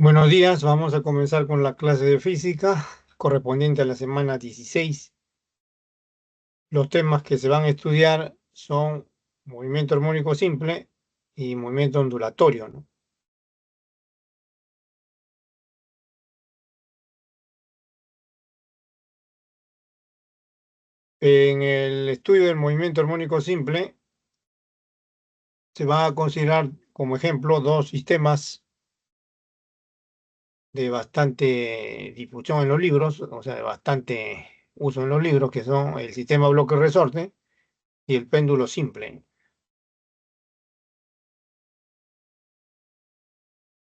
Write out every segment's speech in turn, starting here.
Buenos días, vamos a comenzar con la clase de física correspondiente a la semana 16. Los temas que se van a estudiar son movimiento armónico simple y movimiento ondulatorio, ¿no? En el estudio del movimiento armónico simple se va a considerar como ejemplo dos sistemas de bastante difusión en los libros, o sea, de bastante uso en los libros, que son el sistema bloque-resorte y el péndulo simple.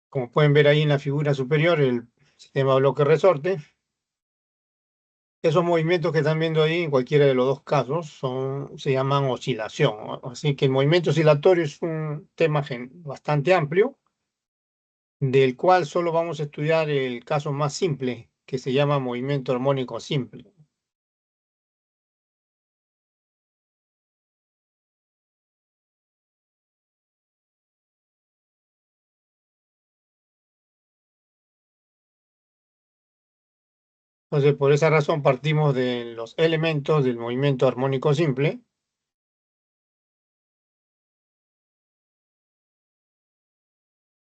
Como pueden ver ahí en la figura superior, el sistema bloque-resorte. Esos movimientos que están viendo ahí, en cualquiera de los dos casos, se llaman oscilación, ¿no? Así que el movimiento oscilatorio es un tema bastante amplio, del cual solo vamos a estudiar el caso más simple, que se llama movimiento armónico simple. Entonces, por esa razón partimos de los elementos del movimiento armónico simple.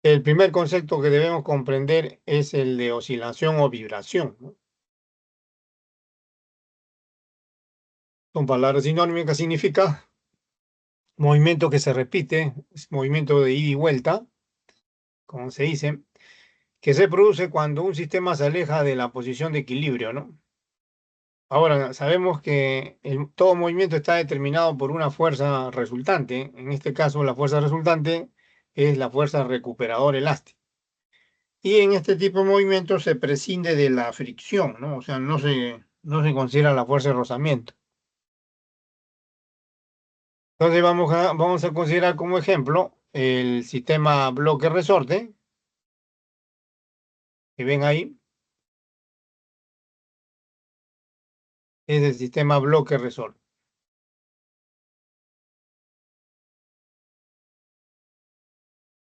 El primer concepto que debemos comprender es el de oscilación o vibración, ¿no? Son palabras sinónimas, significa movimiento que se repite, es movimiento de ida y vuelta, como se dice, que se produce cuando un sistema se aleja de la posición de equilibrio, ¿no? Ahora, sabemos que todo movimiento está determinado por una fuerza resultante. En este caso, la fuerza resultante es la fuerza recuperadora elástica. Y en este tipo de movimientos se prescinde de la fricción, ¿no? O sea, no se considera la fuerza de rozamiento. Entonces vamos a considerar como ejemplo el sistema bloque-resorte, que ven ahí, es el sistema bloque-resorte.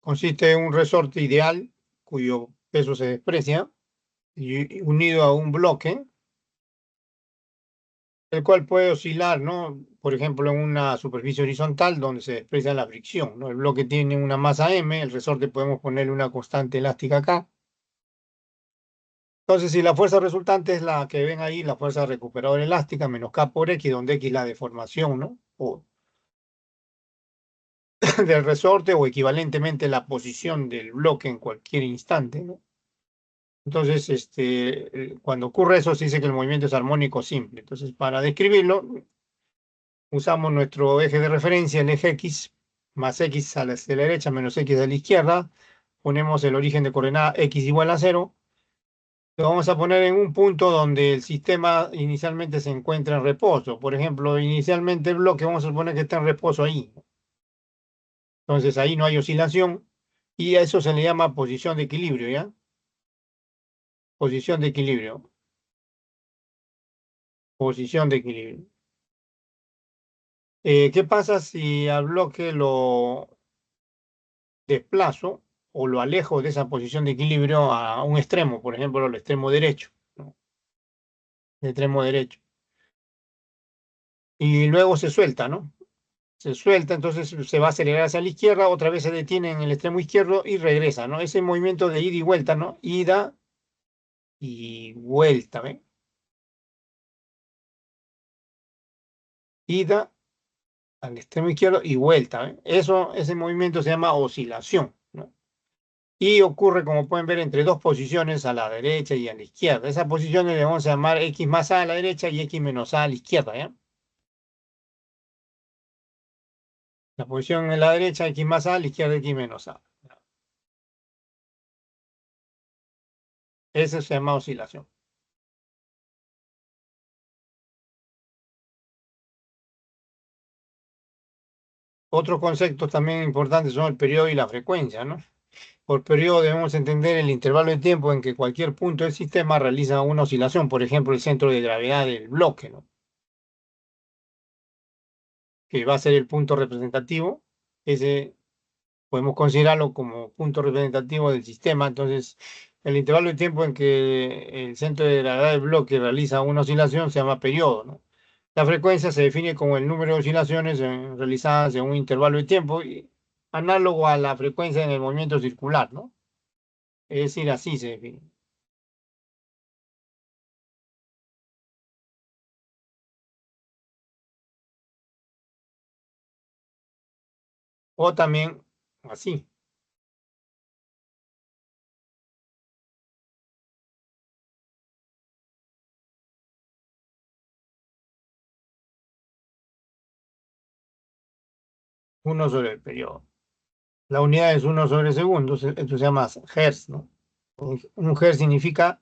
Consiste en un resorte ideal cuyo peso se desprecia y unido a un bloque, el cual puede oscilar, ¿no? Por ejemplo, en una superficie horizontal donde se desprecia la fricción, ¿no? El bloque tiene una masa m, el resorte podemos ponerle una constante elástica acá. Entonces, si la fuerza resultante es la que ven ahí, la fuerza recuperadora elástica menos K por X, donde X es la deformación, ¿no? O del resorte o equivalentemente la posición del bloque en cualquier instante, ¿no? Entonces, cuando ocurre eso, se dice que el movimiento es armónico simple. Entonces, para describirlo, usamos nuestro eje de referencia, el eje X, más X a la derecha menos X a la izquierda. Ponemos el origen de coordenada X igual a 0. Lo vamos a poner en un punto donde el sistema inicialmente se encuentra en reposo. Por ejemplo, inicialmente el bloque vamos a suponer que está en reposo ahí. Entonces, ahí no hay oscilación y a eso se le llama posición de equilibrio, ¿ya? Posición de equilibrio. Posición de equilibrio. ¿Qué pasa si al bloque lo desplazo o lo alejo de esa posición de equilibrio a un extremo, por ejemplo, el extremo derecho, ¿no? El extremo derecho. Y luego se suelta, ¿no? Se suelta, entonces se va a acelerar hacia la izquierda, otra vez se detiene en el extremo izquierdo y regresa, ¿no? Ese movimiento de ida y vuelta, ¿no? Ida y vuelta, ¿ven? Ida al extremo izquierdo y vuelta, ¿ven? Ese movimiento se llama oscilación, ¿no? Y ocurre, como pueden ver, entre dos posiciones a la derecha y a la izquierda. Esas posiciones le vamos a llamar X más A a la derecha y X menos A a la izquierda, ¿ya? La posición en la derecha, X más A, a la izquierda, X menos A. Eso se llama oscilación. Otros conceptos también importantes son el periodo y la frecuencia, ¿no? Por periodo debemos entender el intervalo de tiempo en que cualquier punto del sistema realiza una oscilación, por ejemplo, el centro de gravedad del bloque, ¿no? Que va a ser el punto representativo. Ese podemos considerarlo como punto representativo del sistema. Entonces, el intervalo de tiempo en que el centro de gravedad del bloque realiza una oscilación se llama periodo, ¿no? La frecuencia se define como el número de oscilaciones realizadas en un intervalo de tiempo análogo a la frecuencia en el movimiento circular, ¿no? Es decir, así se define. O también así, 1 sobre el periodo. La unidad es 1 sobre segundos, esto se llama hertz, ¿no? Un hertz significa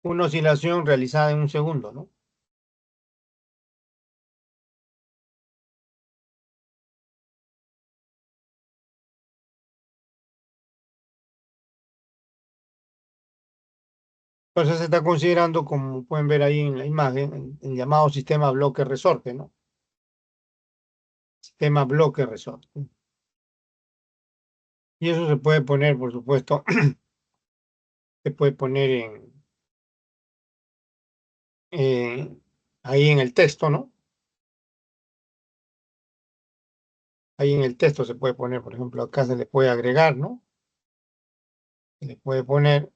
una oscilación realizada en un segundo, ¿no? Entonces se está considerando, como pueden ver ahí en la imagen, el llamado sistema bloque-resorte, ¿no? Sistema bloque-resorte. Y eso se puede poner, por supuesto, se puede poner en- ahí en el texto, ¿no? Ahí en el texto se puede poner, por ejemplo, acá se le puede agregar, ¿no? Se le puede poner,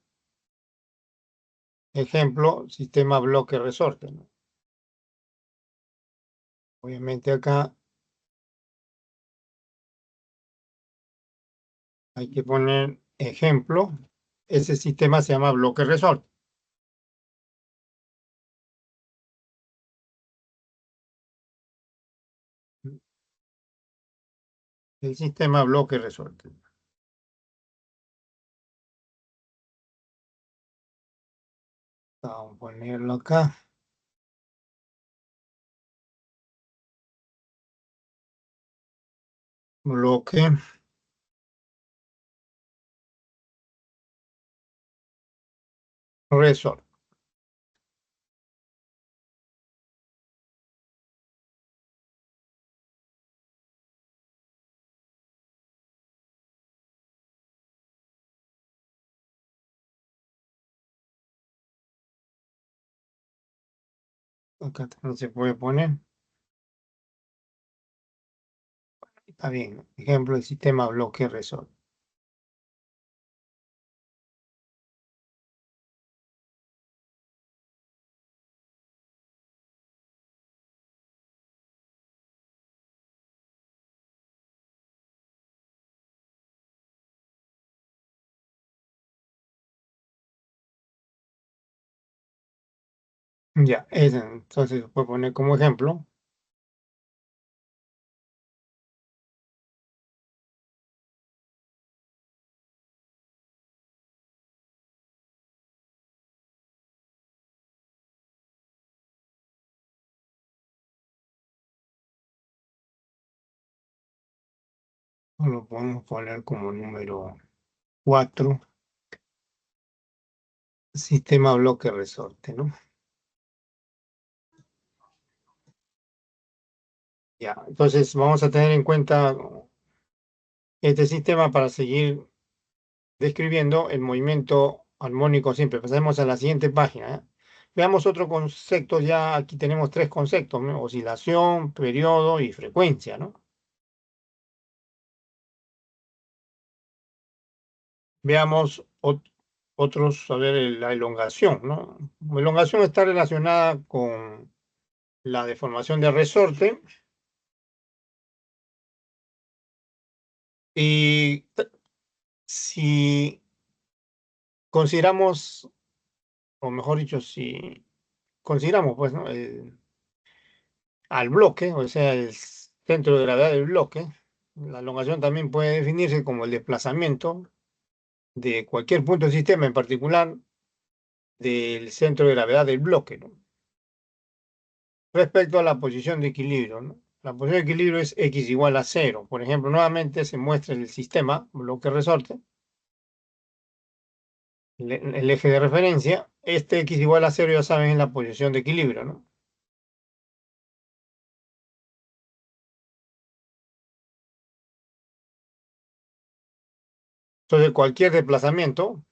ejemplo, sistema bloque-resorte, ¿no? Obviamente acá hay que poner ejemplo. Ese sistema se llama bloque-resorte. El sistema bloque-resorte. Vamos a ponerlo acá. Bloque-resorte. Acá también se puede poner. Está bien. Ejemplo, el sistema bloque-resorte. Ya, entonces se puede poner como ejemplo. O lo podemos poner como número 4, sistema bloque-resorte, ¿no? Ya, entonces vamos a tener en cuenta este sistema para seguir describiendo el movimiento armónico simple. Pasemos a la siguiente página, ¿eh? Veamos otro concepto. Ya aquí tenemos tres conceptos, ¿no? Oscilación, periodo y frecuencia, ¿no? Veamos otros, a ver, la elongación, ¿no? La elongación está relacionada con la deformación de resorte y si consideramos, o mejor dicho, si consideramos, pues, ¿no? Al bloque, o sea, el centro de gravedad del bloque, la elongación también puede definirse como el desplazamiento de cualquier punto del sistema, en particular del centro de gravedad del bloque, ¿no? Respecto a la posición de equilibrio, ¿no? La posición de equilibrio es x igual a 0. Por ejemplo, nuevamente se muestra el sistema, bloque resorte, el eje de referencia. Este x igual a 0, ya saben, es la posición de equilibrio, ¿no? Entonces, cualquier desplazamiento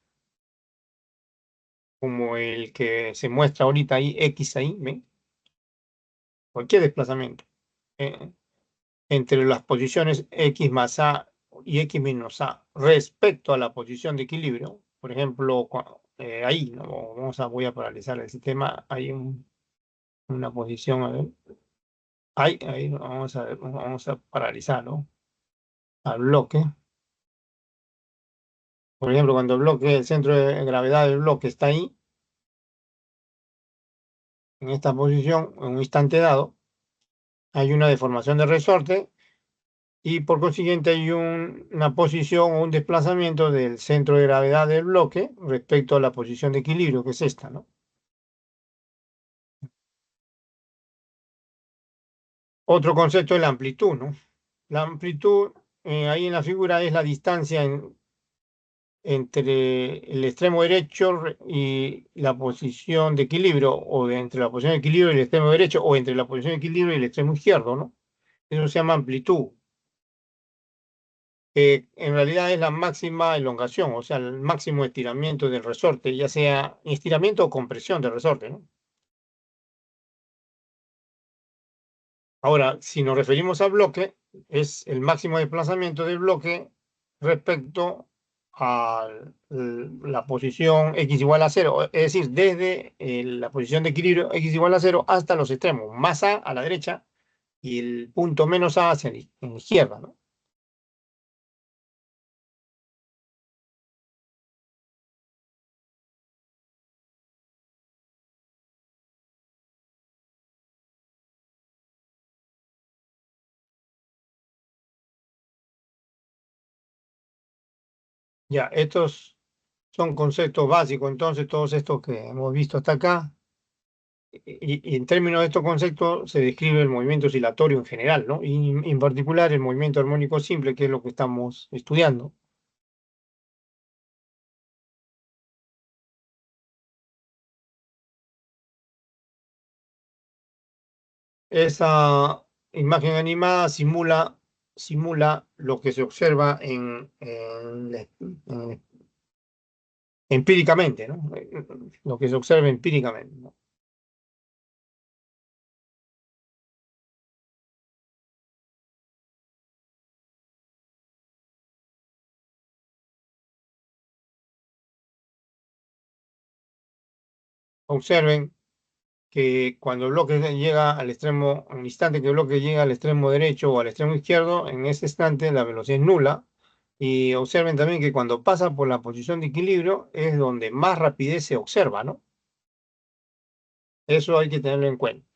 como el que se muestra ahorita ahí, X ahí, ¿ven? Cualquier desplazamiento. eh, Entre las posiciones X más A y X menos A respecto a la posición de equilibrio. Por ejemplo, ahí, ¿no? Voy a paralizar el sistema. Hay una posición, a ver. Ahí vamos a ver, vamos a paralizarlo al bloque. Por ejemplo, cuando el bloque, el centro de gravedad del bloque está ahí, en esta posición, en un instante dado, hay una deformación de resorte y por consiguiente hay una posición o un desplazamiento del centro de gravedad del bloque respecto a la posición de equilibrio, que es esta, ¿no? Otro concepto es la amplitud, ¿no? La amplitud, ahí en la figura, es la distancia entre el extremo derecho y la posición de equilibrio, o entre la posición de equilibrio y el extremo derecho, o entre la posición de equilibrio y el extremo izquierdo, ¿no? Eso se llama amplitud, que en realidad es la máxima elongación, o sea, el máximo estiramiento del resorte, ya sea estiramiento o compresión del resorte, ¿no? Ahora, si nos referimos al bloque, es el máximo desplazamiento del bloque respecto a la posición x igual a cero, es decir, desde la posición de equilibrio x igual a cero hasta los extremos, más a la derecha y el punto menos a hacia la izquierda, ¿no? Ya, estos son conceptos básicos, entonces todos estos que hemos visto hasta acá, y en términos de estos conceptos se describe el movimiento oscilatorio en general, ¿no? Y en particular el movimiento armónico simple, que es lo que estamos estudiando. Esa imagen animada simula lo que se observa empíricamente, ¿no? Lo que se observa empíricamente, ¿no? Observen que cuando el bloque llega al extremo, en el instante que el bloque llega al extremo derecho o al extremo izquierdo, en ese instante la velocidad es nula. Y observen también que cuando pasa por la posición de equilibrio es donde más rapidez se observa, ¿no? Eso hay que tenerlo en cuenta.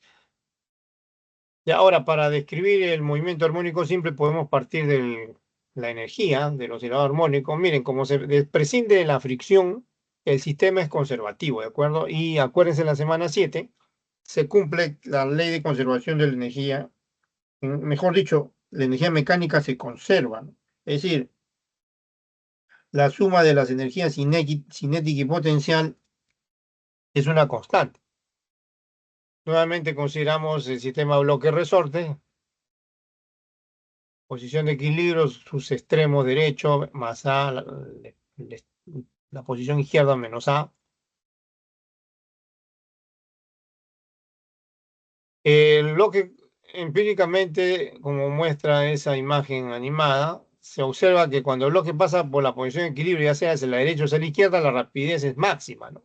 Y ahora, para describir el movimiento armónico simple, podemos partir de la energía del oscilador armónico. Miren, como se prescinde de la fricción, el sistema es conservativo, ¿de acuerdo? Y acuérdense, en la semana 7 se cumple la ley de conservación de la energía. Mejor dicho, la energía mecánica se conserva, ¿no? Es decir, la suma de las energías cinética y potencial es una constante. Nuevamente consideramos el sistema bloque-resorte, posición de equilibrio, sus extremos derecho más A, la posición izquierda menos A. El bloque, empíricamente, como muestra esa imagen animada, se observa que cuando el bloque pasa por la posición de equilibrio, ya sea hacia la derecha o hacia la izquierda, la rapidez es máxima, ¿no?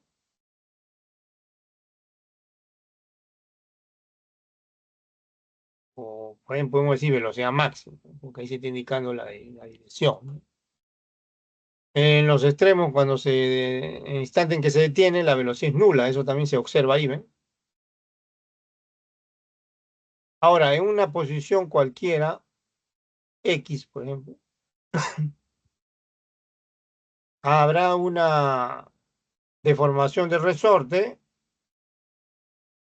O por ejemplo, podemos decir velocidad máxima, porque ahí se está indicando la dirección, ¿no? En los extremos, en el instante en que se detiene, la velocidad es nula, eso también se observa ahí, ¿ven? Ahora, en una posición cualquiera, X, por ejemplo, habrá una deformación del resorte,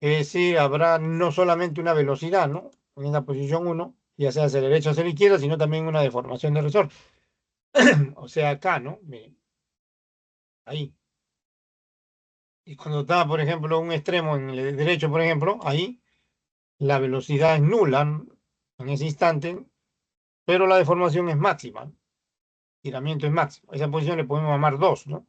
es decir, habrá no solamente una velocidad, ¿no? En esa posición uno, ya sea hacia la derecha o hacia la izquierda, sino también una deformación del resorte. O sea, acá, ¿no? Miren, ahí. Y cuando está, por ejemplo, un extremo en el derecho, por ejemplo, ahí, la velocidad es nula, ¿no? En ese instante, pero la deformación es máxima, ¿no? Estiramiento es máximo. A esa posición le podemos llamar 2, ¿no?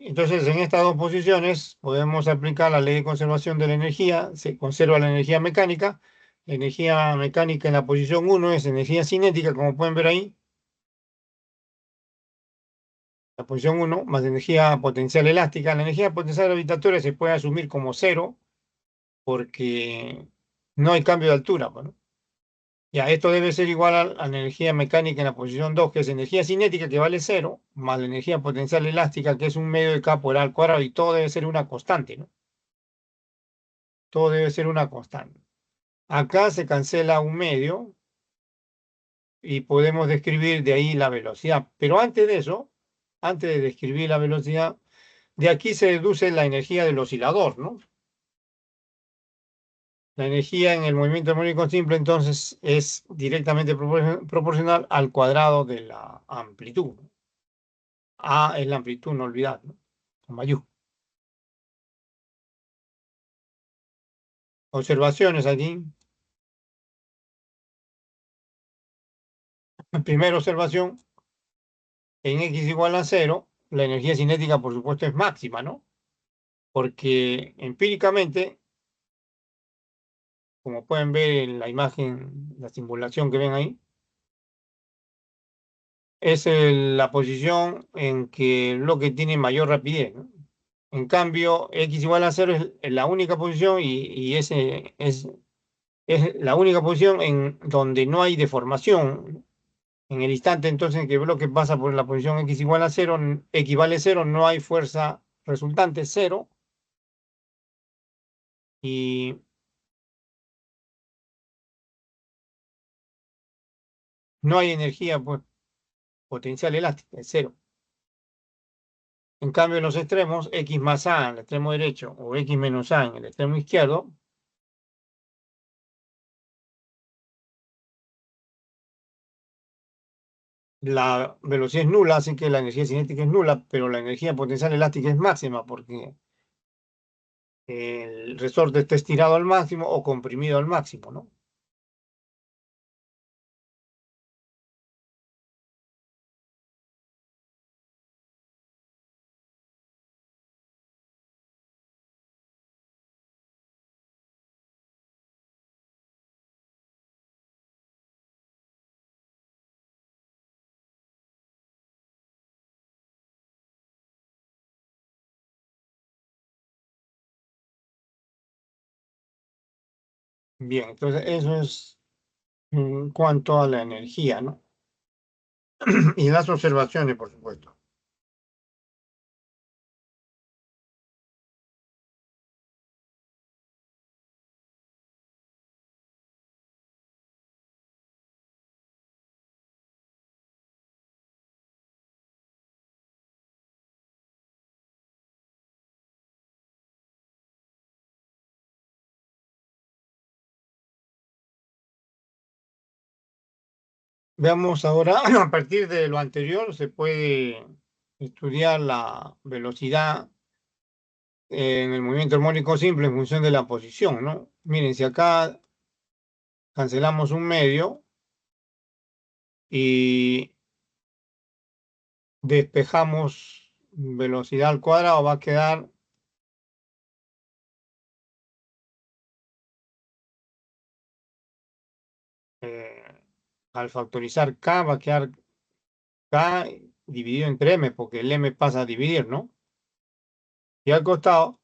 Entonces, en estas dos posiciones podemos aplicar la ley de conservación de la energía. Se conserva la energía mecánica. La energía mecánica en la posición 1 es energía cinética, como pueden ver ahí. La posición 1 más energía potencial elástica. La energía potencial gravitatoria se puede asumir como cero porque no hay cambio de altura, pues, ¿no? Ya, esto debe ser igual a la energía mecánica en la posición 2, que es energía cinética, que vale cero, más la energía potencial elástica, que es un medio de K por A al cuadrado, y todo debe ser una constante, ¿no? Todo debe ser una constante. Acá se cancela un medio y podemos describir de ahí la velocidad. Pero antes de eso, antes de describir la velocidad, de aquí se deduce la energía del oscilador, ¿no? La energía en el movimiento armónico simple entonces es directamente proporcional al cuadrado de la amplitud, ¿no? A es la amplitud, no olvidar, ¿no? Con mayúscula. Observaciones aquí. Primera observación, en x igual a cero, la energía cinética por supuesto es máxima, ¿no? Porque empíricamente, como pueden ver en la imagen, la simulación que ven ahí, es la posición en que el bloque tiene mayor rapidez, ¿no? En cambio, x igual a cero es la única posición y ese es la única posición en donde no hay deformación. En el instante entonces en que el bloque pasa por la posición x igual a cero, equivale a cero, no hay fuerza resultante, cero, y no hay energía, pues, potencial elástica, es cero. En cambio, en los extremos, x más a en el extremo derecho o x menos a en el extremo izquierdo, la velocidad es nula, así que la energía cinética es nula, pero la energía potencial elástica es máxima porque el resorte está estirado al máximo o comprimido al máximo, ¿no? Bien, entonces eso es en cuanto a la energía, ¿no? Y las observaciones, por supuesto. Veamos ahora, a partir de lo anterior, se puede estudiar la velocidad en el movimiento armónico simple en función de la posición, ¿no? Miren, si acá cancelamos un medio y despejamos velocidad al cuadrado, va a quedar, eh, al factorizar k, va a quedar k dividido entre m, porque el m pasa a dividir, ¿no? Y al costado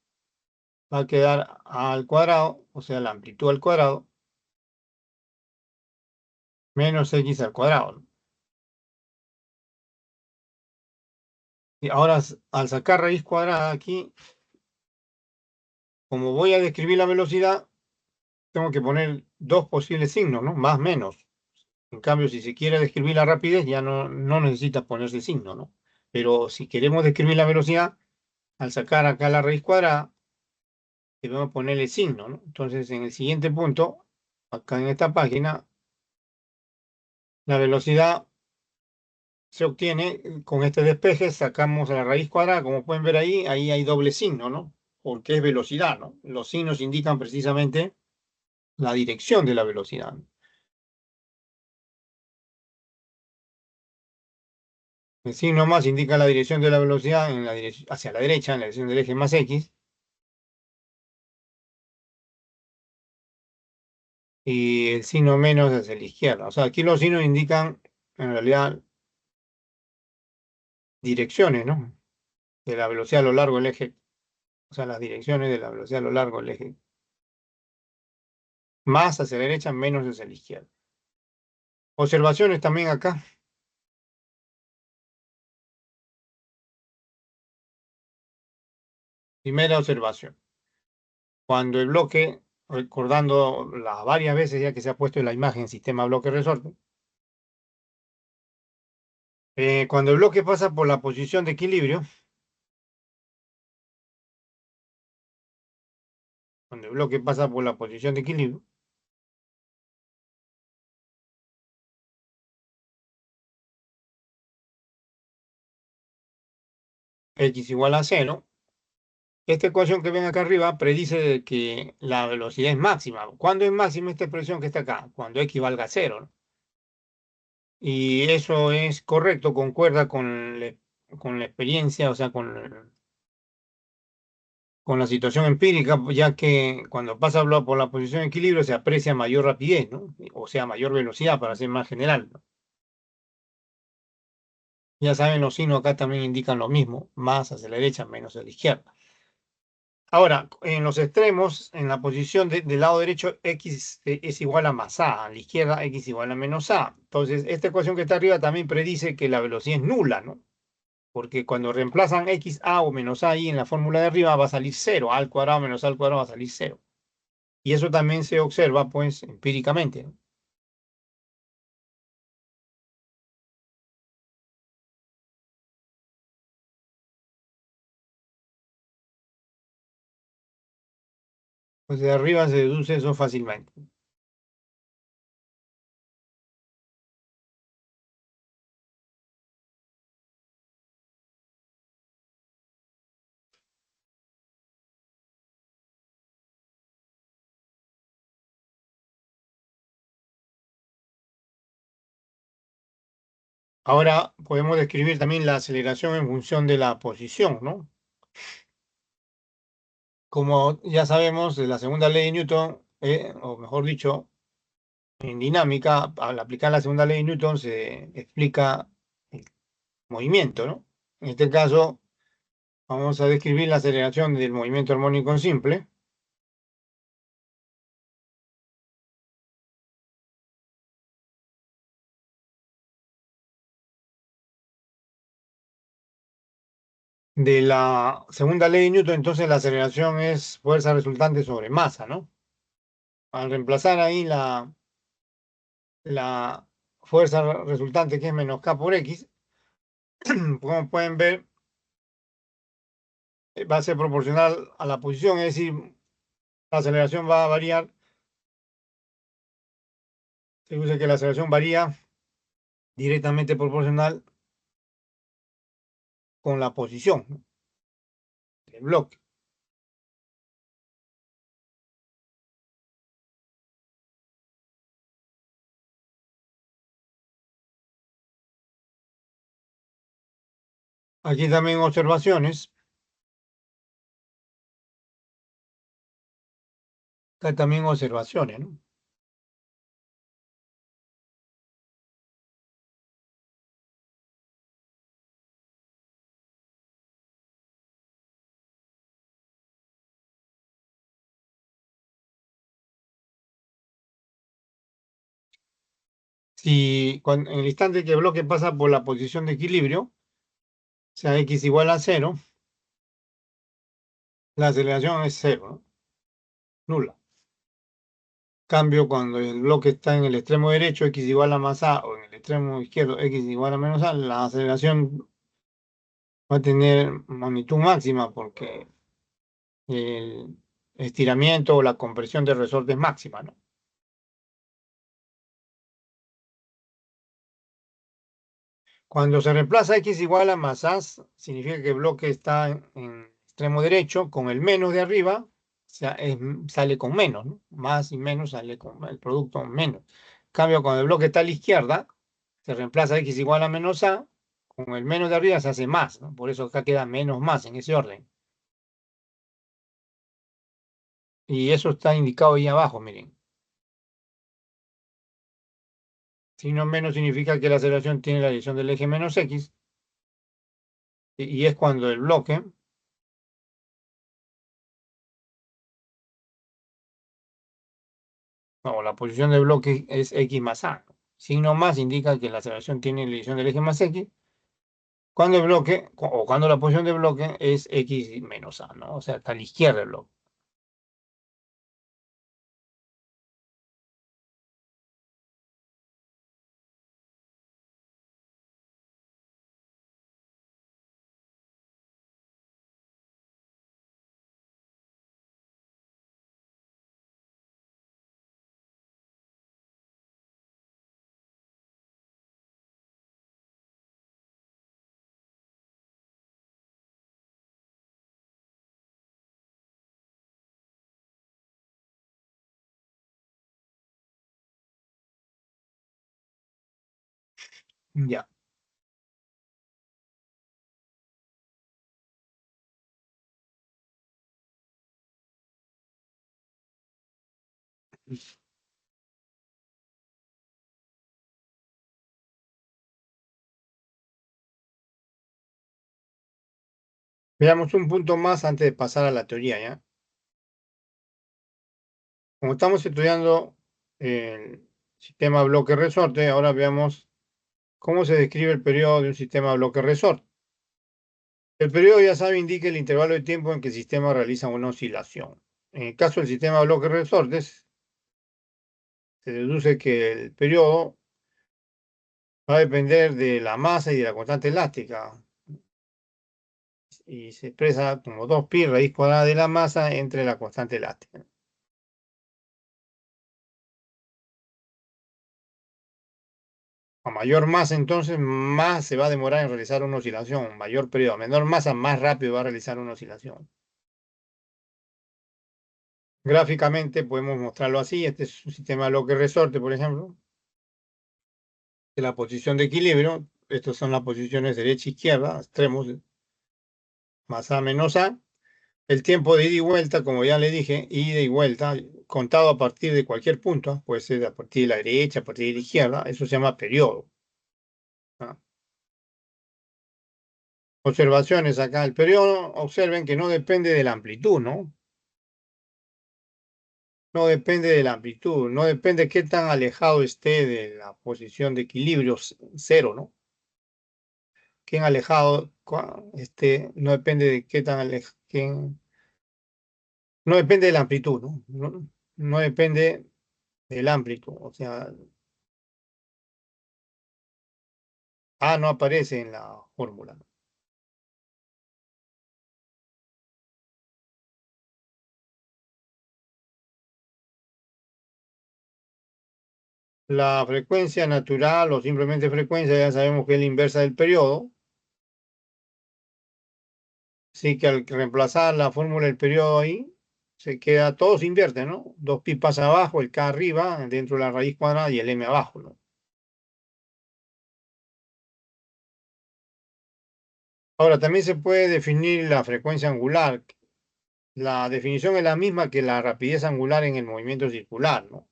va a quedar a al cuadrado, o sea, la amplitud al cuadrado, menos x al cuadrado, ¿no? Y ahora, al sacar raíz cuadrada aquí, como voy a describir la velocidad, tengo que poner dos posibles signos, ¿no? Más, menos. En cambio, si se quiere describir la rapidez, ya no necesita ponerse signo, ¿no? Pero si queremos describir la velocidad, al sacar acá la raíz cuadrada, debemos ponerle signo, ¿no? Entonces, en el siguiente punto, acá en esta página, la velocidad se obtiene con este despeje, sacamos la raíz cuadrada, como pueden ver ahí, ahí hay doble signo, ¿no? Porque es velocidad, ¿no? Los signos indican precisamente la dirección de la velocidad. El signo más indica la dirección de la velocidad hacia la derecha, en la dirección del eje más X, y el signo menos hacia la izquierda. O sea, aquí los signos indican, en realidad, direcciones, ¿no? De la velocidad a lo largo del eje, o sea, las direcciones de la velocidad a lo largo del eje. Más hacia la derecha, menos hacia la izquierda. Observaciones también acá. Primera observación. Cuando el bloque, recordando las varias veces ya que se ha puesto en la imagen sistema bloque resorte, cuando el bloque pasa por la posición de equilibrio, cuando el bloque pasa por la posición de equilibrio, x igual a cero, esta ecuación que ven acá arriba predice de que la velocidad es máxima. ¿Cuándo es máxima esta expresión que está acá? Cuando x valga cero, ¿no? Y eso es correcto, concuerda con la experiencia, o sea, con la situación empírica, ya que cuando pasa por la posición de equilibrio se aprecia mayor rapidez, ¿no? O sea, mayor velocidad, para ser más general, ¿no? Ya saben, los signos acá también indican lo mismo, más hacia la derecha, menos hacia la izquierda. Ahora, en los extremos, en la posición del lado derecho, x es igual a más a, la izquierda x igual a menos a. Entonces, esta ecuación que está arriba también predice que la velocidad es nula, ¿no? Porque cuando reemplazan x a o menos a ahí en la fórmula de arriba va a salir cero, a al cuadrado menos a al cuadrado va a salir cero. Y eso también se observa, pues, empíricamente, ¿no? Pues de arriba se deduce eso fácilmente. Ahora podemos describir también la aceleración en función de la posición, ¿no? Como ya sabemos, de la segunda ley de Newton, o mejor dicho, en dinámica, al aplicar la segunda ley de Newton se explica el movimiento, ¿no? En este caso, vamos a describir la aceleración del movimiento armónico simple de la segunda ley de Newton. Entonces, la aceleración es fuerza resultante sobre masa, ¿no? Al reemplazar ahí la fuerza resultante, que es menos k por x, como pueden ver, va a ser proporcional a la posición, es decir, la aceleración va a variar. Se dice que la aceleración varía directamente proporcional con la posición, ¿no?, del bloque. Aquí también observaciones. Acá también observaciones, ¿no? Si en el instante que el bloque pasa por la posición de equilibrio, o sea, x igual a cero, la aceleración es cero, ¿no?, nula. Cambio, cuando el bloque está en el extremo derecho, x igual a más a, o en el extremo izquierdo, x igual a menos a, la aceleración va a tener magnitud máxima porque el estiramiento o la compresión del resorte es máxima, ¿no? Cuando se reemplaza x igual a más a, significa que el bloque está en extremo derecho, con el menos de arriba, o sea, sale con menos, ¿no? Más y menos sale con el producto menos. En cambio, cuando el bloque está a la izquierda, se reemplaza x igual a menos a, con el menos de arriba se hace más, ¿no? Por eso acá queda menos más en ese orden. Y eso está indicado ahí abajo, miren. Signo menos significa que la aceleración tiene la dirección del eje menos X, y es cuando el bloque, o la posición del bloque es X más A. Signo más indica que la aceleración tiene la dirección del eje más X, cuando el bloque, o cuando la posición del bloque es X menos A, ¿no? O sea, está a la izquierda del bloque. Ya. Veamos un punto más antes de pasar a la teoría, ¿ya? Como estamos estudiando el sistema bloque-resorte, ahora veamos cómo se describe el periodo de un sistema bloque-resorte. El periodo, ya sabe, indica el intervalo de tiempo en que el sistema realiza una oscilación. En el caso del sistema bloque-resortes, se deduce que el periodo va a depender de la masa y de la constante elástica, y se expresa como 2pi raíz cuadrada de la masa entre la constante elástica. A mayor masa, entonces, más se va a demorar en realizar una oscilación. Mayor periodo, menor masa, más rápido va a realizar una oscilación. Gráficamente podemos mostrarlo así. Este es un sistema bloque-resorte, por ejemplo, de la posición de equilibrio. Estas son las posiciones derecha-izquierda, extremos, más A menos A. El tiempo de ida y vuelta, como ya le dije, ida y vuelta, contado a partir de cualquier punto, puede ser a partir de la derecha, a partir de la izquierda, eso se llama periodo. ¿Ah? Observaciones acá. El periodo, observen que no depende de la amplitud, ¿no? No depende de la amplitud, no depende de qué tan alejado esté de la posición de equilibrio cero, ¿no? Qué alejado esté, no depende de qué tan alejado, no depende de la amplitud, ¿no? No depende del amplitud, o sea, A no aparece en la fórmula. La frecuencia natural o simplemente frecuencia, ya sabemos que es la inversa del periodo. Así que al reemplazar la fórmula del periodo ahí, se queda, todo se invierte, ¿no? 2pi pasa abajo, el k arriba, dentro de la raíz cuadrada y el m abajo, ¿no? Ahora, también se puede definir la frecuencia angular. La definición es la misma que la rapidez angular en el movimiento circular, ¿no?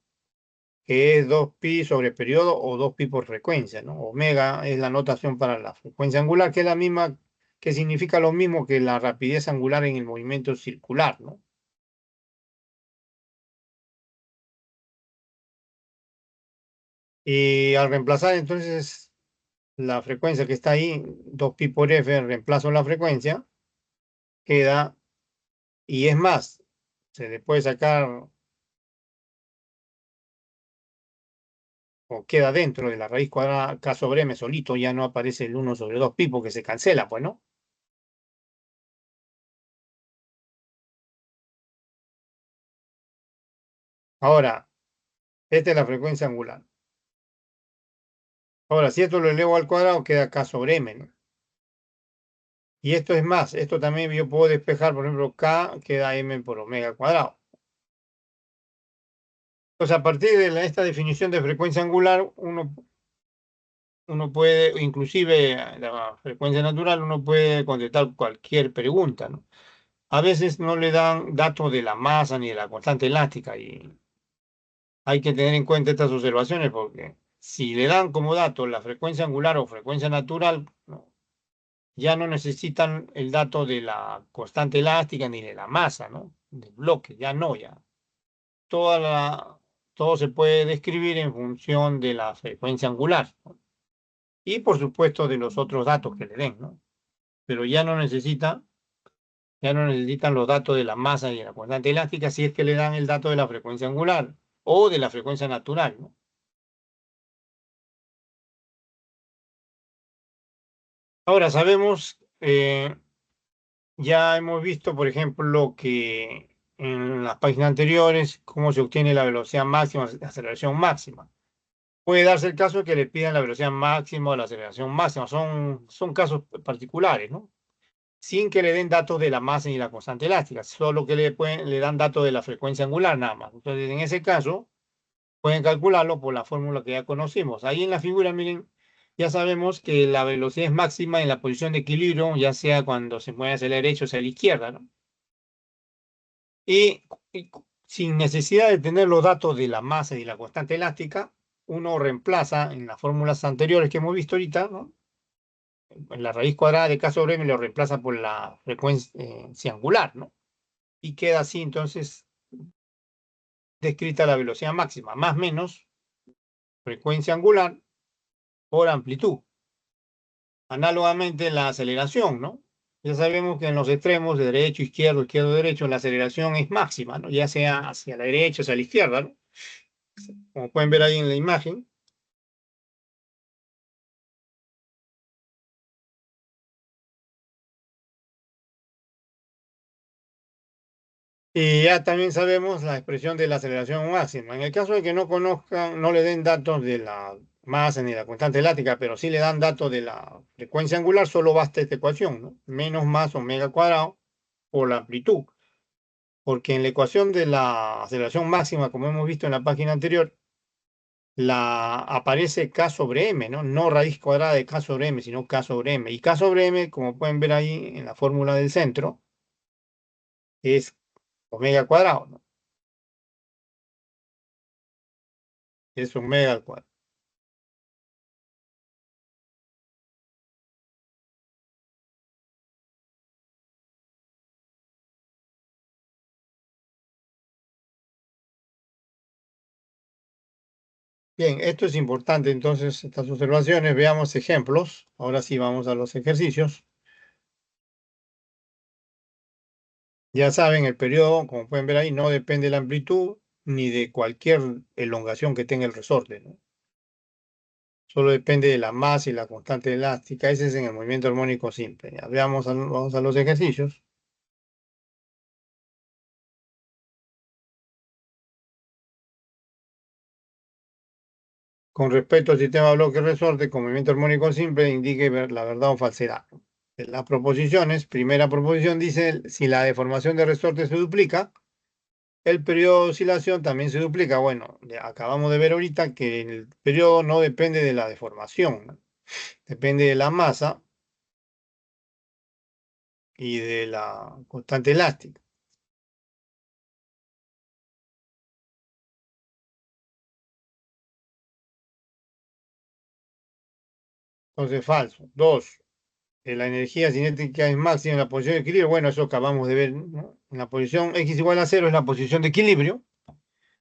Que es 2pi sobre periodo o 2pi por frecuencia, ¿no? Omega es la notación para la frecuencia angular, que es la misma, que significa lo mismo que la rapidez angular en el movimiento circular, ¿no? Y al reemplazar entonces la frecuencia que está ahí, 2pi por f, reemplazo la frecuencia, queda, y es más, se le puede sacar o queda dentro de la raíz cuadrada k sobre m solito, ya no aparece el 1 sobre 2pi porque se cancela, pues, ¿no? Ahora, esta es la frecuencia angular. Ahora, si esto lo elevo al cuadrado, queda k sobre m, ¿no? Y esto es más, esto también yo puedo despejar, por ejemplo, k queda m por omega cuadrado. Entonces, a partir de esta definición de frecuencia angular, uno uno puede, inclusive la frecuencia natural, uno puede contestar cualquier pregunta, ¿no? A veces no le dan datos de la masa ni de la constante elástica y hay que tener en cuenta estas observaciones porque si le dan como dato la frecuencia angular o frecuencia natural, ¿no? Ya no necesitan el dato de la constante elástica ni de la masa, ¿no? Del bloque, ya no, ya. Toda la, todo se puede describir en función de la frecuencia angular, ¿no? Y por supuesto de los otros datos que le den, ¿no? Pero ya no necesitan los datos de la masa y de la constante elástica si es que le dan el dato de la frecuencia angular o de la frecuencia natural, ¿no? Ahora sabemos, ya hemos visto, por ejemplo, que en las páginas anteriores, cómo se obtiene la velocidad máxima, la aceleración máxima. Puede darse el caso de que le pidan la velocidad máxima o la aceleración máxima. Son casos particulares, ¿no? Sin que le den datos de la masa y la constante elástica, solo que le dan datos de la frecuencia angular nada más. Entonces, en ese caso, pueden calcularlo por la fórmula que ya conocimos. Ahí en la figura, miren, ya sabemos que la velocidad es máxima en la posición de equilibrio, ya sea cuando se mueve hacia la derecha o hacia la izquierda, ¿no? Y sin necesidad de tener los datos de la masa y la constante elástica, uno reemplaza en las fórmulas anteriores que hemos visto ahorita, ¿no? En la raíz cuadrada de K sobre M lo reemplaza por la frecuencia angular, ¿no? Y queda así entonces descrita la velocidad máxima, más menos frecuencia angular por amplitud. Análogamente la aceleración, ¿no? Ya sabemos que en los extremos de derecho, izquierdo, izquierdo, derecho, la aceleración es máxima, ¿no? Ya sea hacia la derecha o hacia la izquierda, ¿no? Como pueden ver ahí en la imagen. Y ya también sabemos la expresión de la aceleración máxima. En el caso de que no conozcan, no le den datos de la masa ni la constante elástica, pero sí le dan datos de la frecuencia angular, solo basta esta ecuación, ¿no? Menos más omega cuadrado por la amplitud. Porque en la ecuación de la aceleración máxima, como hemos visto en la página anterior, aparece K sobre M, ¿no? No raíz cuadrada de K sobre M, sino K sobre M. Y K sobre M, como pueden ver ahí en la fórmula del centro, es omega al cuadrado, ¿no? Es omega al cuadrado. Bien, esto es importante, entonces, estas observaciones, veamos ejemplos. Ahora sí vamos a los ejercicios. Ya saben, el periodo, como pueden ver ahí, no depende de la amplitud ni de cualquier elongación que tenga el resorte, ¿no? Solo depende de la masa y la constante elástica. Ese es en el movimiento armónico simple. Ya, vamos a los ejercicios. Con respecto al sistema bloque resorte con movimiento armónico simple, indique la verdad o falsedad. Las proposiciones, primera proposición dice, si la deformación de resorte se duplica, el periodo de oscilación también se duplica. Bueno, ya acabamos de ver ahorita que el periodo no depende de la deformación, ¿no? Depende de la masa y de la constante elástica. Entonces, falso. Dos, la energía cinética es máxima en la posición de equilibrio. Bueno, eso acabamos de ver, ¿no? En la posición x igual a cero es la posición de equilibrio.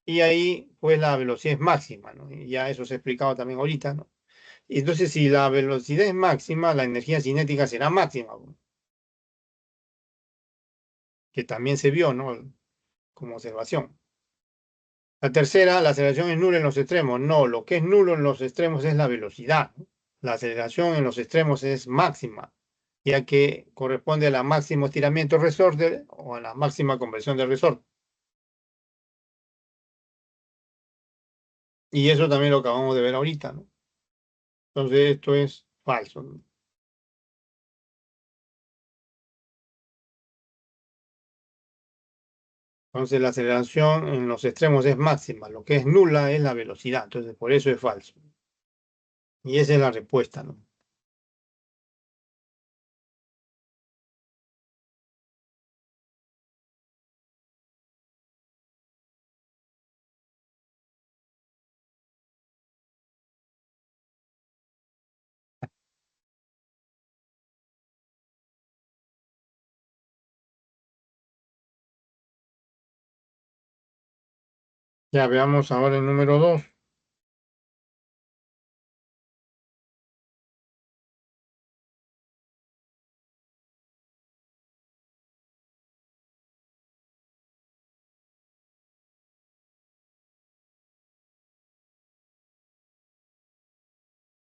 Y ahí, pues, la velocidad es máxima, ¿no? Y ya eso se ha explicado también ahorita, ¿no? Y entonces, si la velocidad es máxima, la energía cinética será máxima, ¿no? Que también se vio, ¿no? Como observación. La tercera, la aceleración es nula en los extremos. No, lo que es nulo en los extremos es la velocidad, ¿no? La aceleración en los extremos es máxima, ya que corresponde a la máximo estiramiento del resorte o a la máxima conversión del resorte. Y eso también lo acabamos de ver ahorita, ¿no? Entonces, esto es falso, ¿no? Entonces la aceleración en los extremos es máxima, lo que es nula es la velocidad, entonces por eso es falso. Y esa es la respuesta, ¿no? Ya veamos ahora el número 2.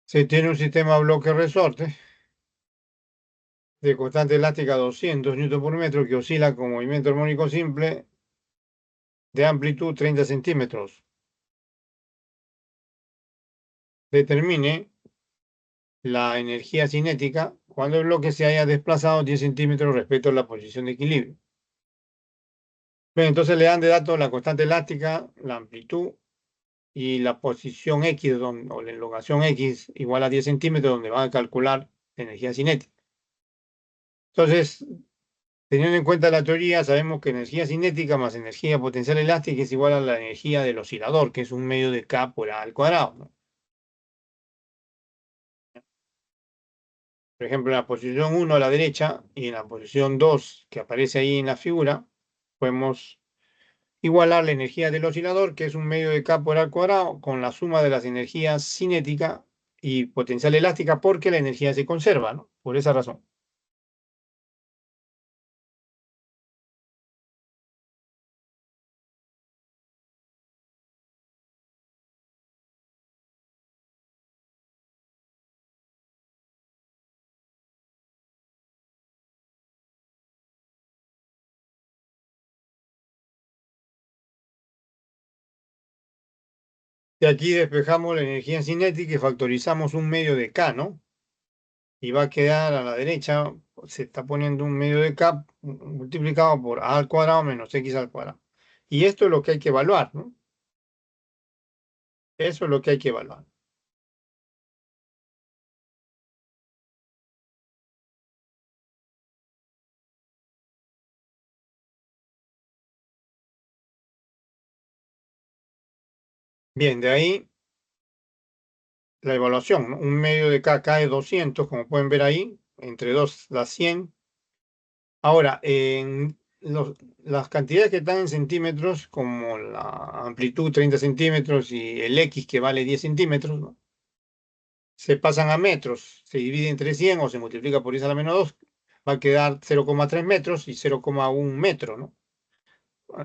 Se tiene un sistema bloque-resorte de constante elástica 200 Newton por metro que oscila con movimiento armónico simple de amplitud 30 centímetros. Determine la energía cinética cuando el bloque se haya desplazado 10 centímetros respecto a la posición de equilibrio. Bien, entonces le dan de datos la constante elástica, la amplitud y la posición X o la elongación X igual a 10 centímetros, donde van a calcular la energía cinética. Entonces, teniendo en cuenta la teoría, sabemos que energía cinética más energía potencial elástica es igual a la energía del oscilador, que es un medio de K por A al cuadrado, ¿no? Por ejemplo, en la posición 1 a la derecha y en la posición 2 que aparece ahí en la figura, podemos igualar la energía del oscilador, que es un medio de K por A al cuadrado, con la suma de las energías cinética y potencial elástica, porque la energía se conserva, ¿no? Por esa razón. De aquí despejamos la energía cinética y factorizamos un medio de K, ¿no? Y va a quedar a la derecha, se está poniendo un medio de K multiplicado por A al cuadrado menos X al cuadrado. Y esto es lo que hay que evaluar, ¿no? Eso es lo que hay que evaluar. Bien, de ahí la evaluación, ¿no? Un medio de K cae 200, como pueden ver ahí, entre 2 da 100. Ahora, las cantidades que están en centímetros, como la amplitud 30 centímetros y el X que vale 10 centímetros, ¿no? Se pasan a metros, se divide entre 100 o se multiplica por 10 a la menos 2, va a quedar 0,3 metros y 0,1 metro, ¿no?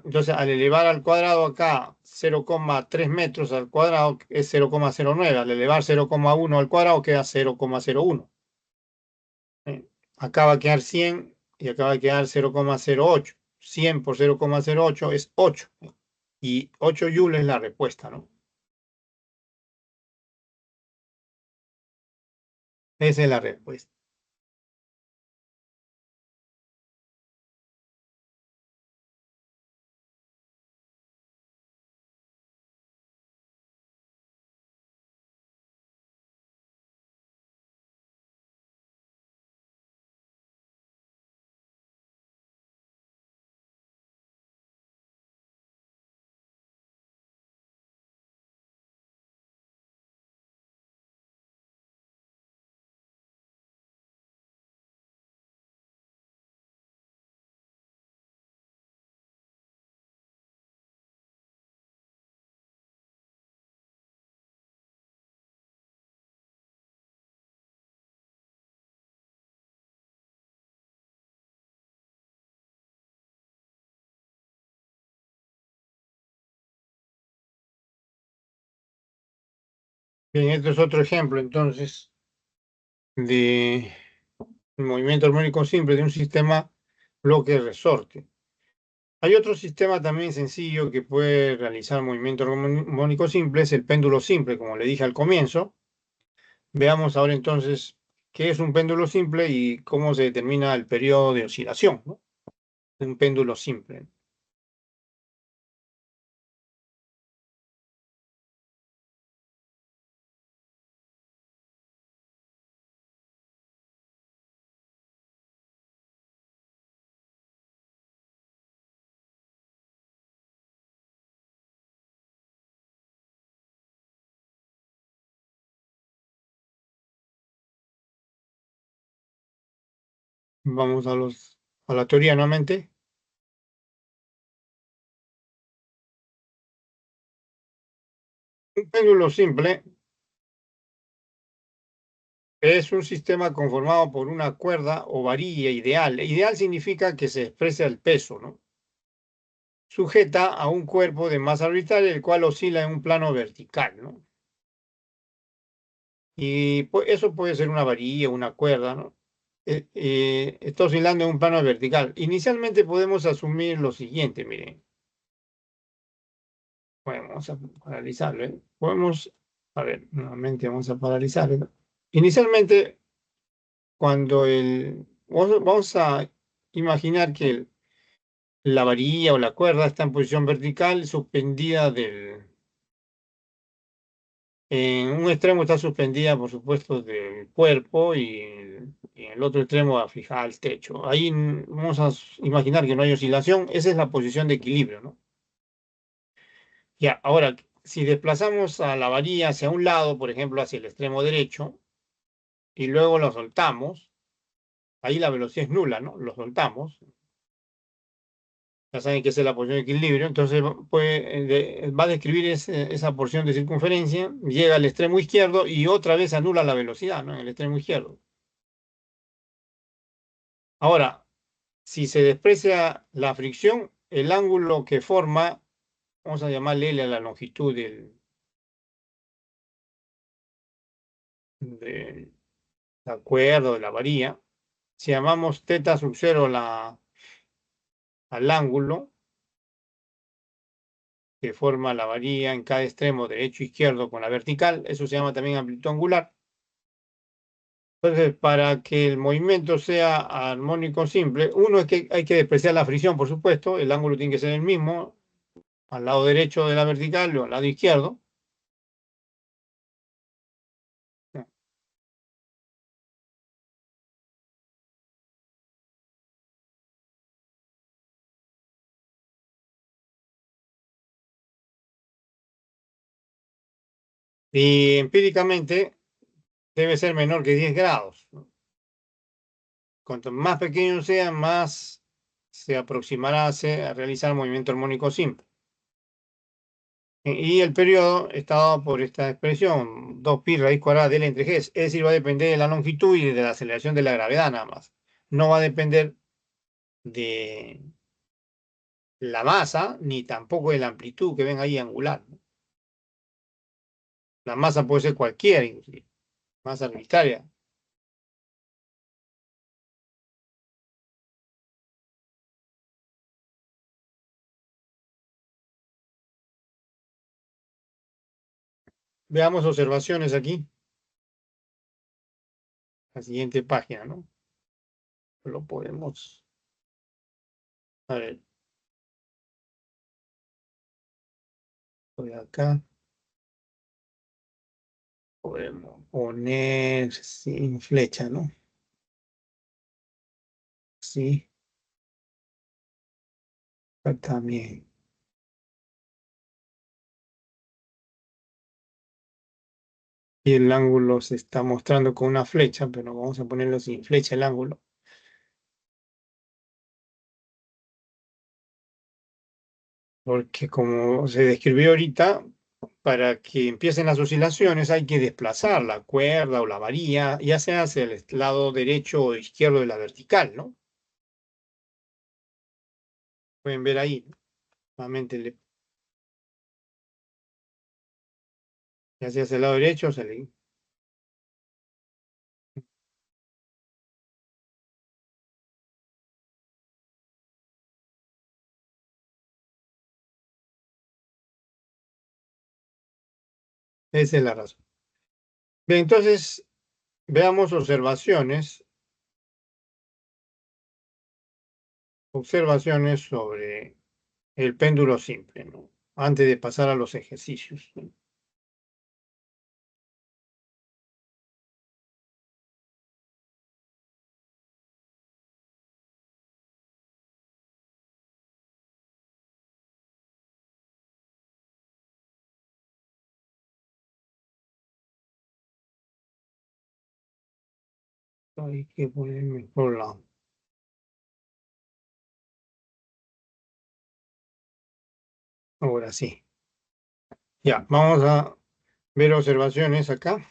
Entonces, al elevar al cuadrado acá 0,3 metros al cuadrado es 0,09. Al elevar 0,1 al cuadrado queda 0,01. ¿Eh? Acá va a quedar 100 y acá va a quedar 0,08. 100 por 0,08 es 8. Y 8 joules es la respuesta, ¿no? Esa es la respuesta. Bien, este es otro ejemplo entonces de movimiento armónico simple de un sistema bloque-resorte. Hay otro sistema también sencillo que puede realizar movimiento armónico simple, es el péndulo simple, como le dije al comienzo. Veamos ahora entonces qué es un péndulo simple y cómo se determina el periodo de oscilación, ¿no? De un péndulo simple. Vamos a la teoría nuevamente. Un péndulo simple es un sistema conformado por una cuerda o varilla ideal. Ideal significa que se expresa el peso, ¿no? Sujeta a un cuerpo de masa arbitraria, el cual oscila en un plano vertical, ¿no? Y eso puede ser una varilla, una cuerda, ¿no? Está oscilando en un plano vertical. Inicialmente podemos asumir lo siguiente, miren. Bueno, vamos a paralizarlo, ¿eh? Podemos, a ver, nuevamente vamos a paralizar, ¿eh? Inicialmente, vamos a imaginar que la varilla o la cuerda está en posición vertical, suspendida en un extremo está suspendida, por supuesto, del cuerpo y en el otro extremo va fijada al techo. Ahí vamos a imaginar que no hay oscilación, esa es la posición de equilibrio, ¿no? Ya, ahora, si desplazamos a la varilla hacia un lado, por ejemplo, hacia el extremo derecho, y luego lo soltamos, ahí la velocidad es nula, ¿no? Lo soltamos, ya saben que esa es la posición de equilibrio, entonces va a describir esa porción de circunferencia, llega al extremo izquierdo y otra vez anula la velocidad, ¿no? En el extremo izquierdo. Ahora, si se desprecia la fricción, el ángulo que forma, vamos a llamarle L a la longitud de la cuerda o de la varilla, si llamamos teta sub cero al ángulo que forma la varilla en cada extremo derecho e izquierdo con la vertical, eso se llama también amplitud angular. Entonces, para que el movimiento sea armónico simple, uno es que hay que despreciar la fricción, por supuesto, el ángulo tiene que ser el mismo al lado derecho de la vertical o al lado izquierdo. Y empíricamente debe ser menor que 10 grados, ¿no? Cuanto más pequeño sea, más se aproximará a realizar el movimiento armónico simple. Y el periodo está dado por esta expresión, 2pi raíz cuadrada de L entre G. Es decir, va a depender de la longitud y de la aceleración de la gravedad nada más. No va a depender de la masa, ni tampoco de la amplitud que ven ahí angular, ¿no? La masa puede ser cualquiera, inclusive, masa arbitraria. Veamos observaciones aquí, la siguiente página, ¿no? Lo podemos, a ver, voy acá, podemos poner sin flecha, ¿no? Sí, acá también. Y el ángulo se está mostrando con una flecha, pero vamos a ponerlo sin flecha el ángulo. Porque como se describió ahorita, para que empiecen las oscilaciones hay que desplazar la cuerda o la varilla, ya sea hacia el lado derecho o izquierdo de la vertical, ¿no? Pueden ver ahí, ¿no? Nuevamente, ya sea hacia el lado derecho o esa es la razón. Bien, entonces, veamos observaciones sobre el péndulo simple, ¿no? Antes de pasar a los ejercicios, ¿no? Hay que poner mejor lado. Ahora sí. Ya, vamos a ver observaciones acá.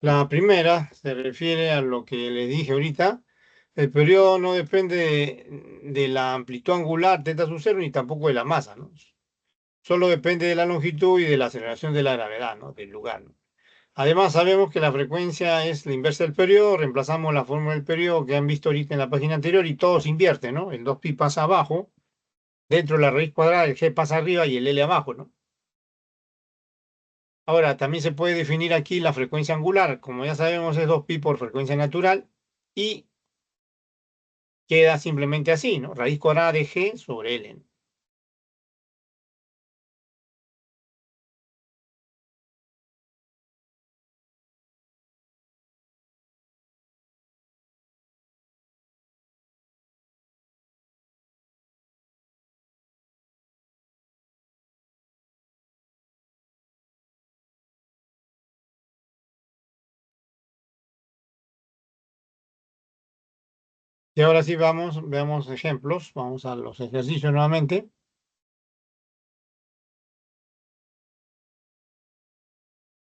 La primera se refiere a lo que les dije ahorita. El periodo no depende de la amplitud angular teta sub cero ni tampoco de la masa, ¿no? Solo depende de la longitud y de la aceleración de la gravedad, ¿no? Del lugar, ¿no? Además, sabemos que la frecuencia es la inversa del periodo, reemplazamos la fórmula del periodo que han visto ahorita en la página anterior y todo se invierte, ¿no? El 2pi pasa abajo, dentro de la raíz cuadrada, el g pasa arriba y el L abajo, ¿no? Ahora, también se puede definir aquí la frecuencia angular, como ya sabemos es 2pi por frecuencia natural y queda simplemente así, ¿no? Raíz cuadrada de g sobre L, ¿no? Y ahora sí vamos, veamos ejemplos, vamos a los ejercicios nuevamente.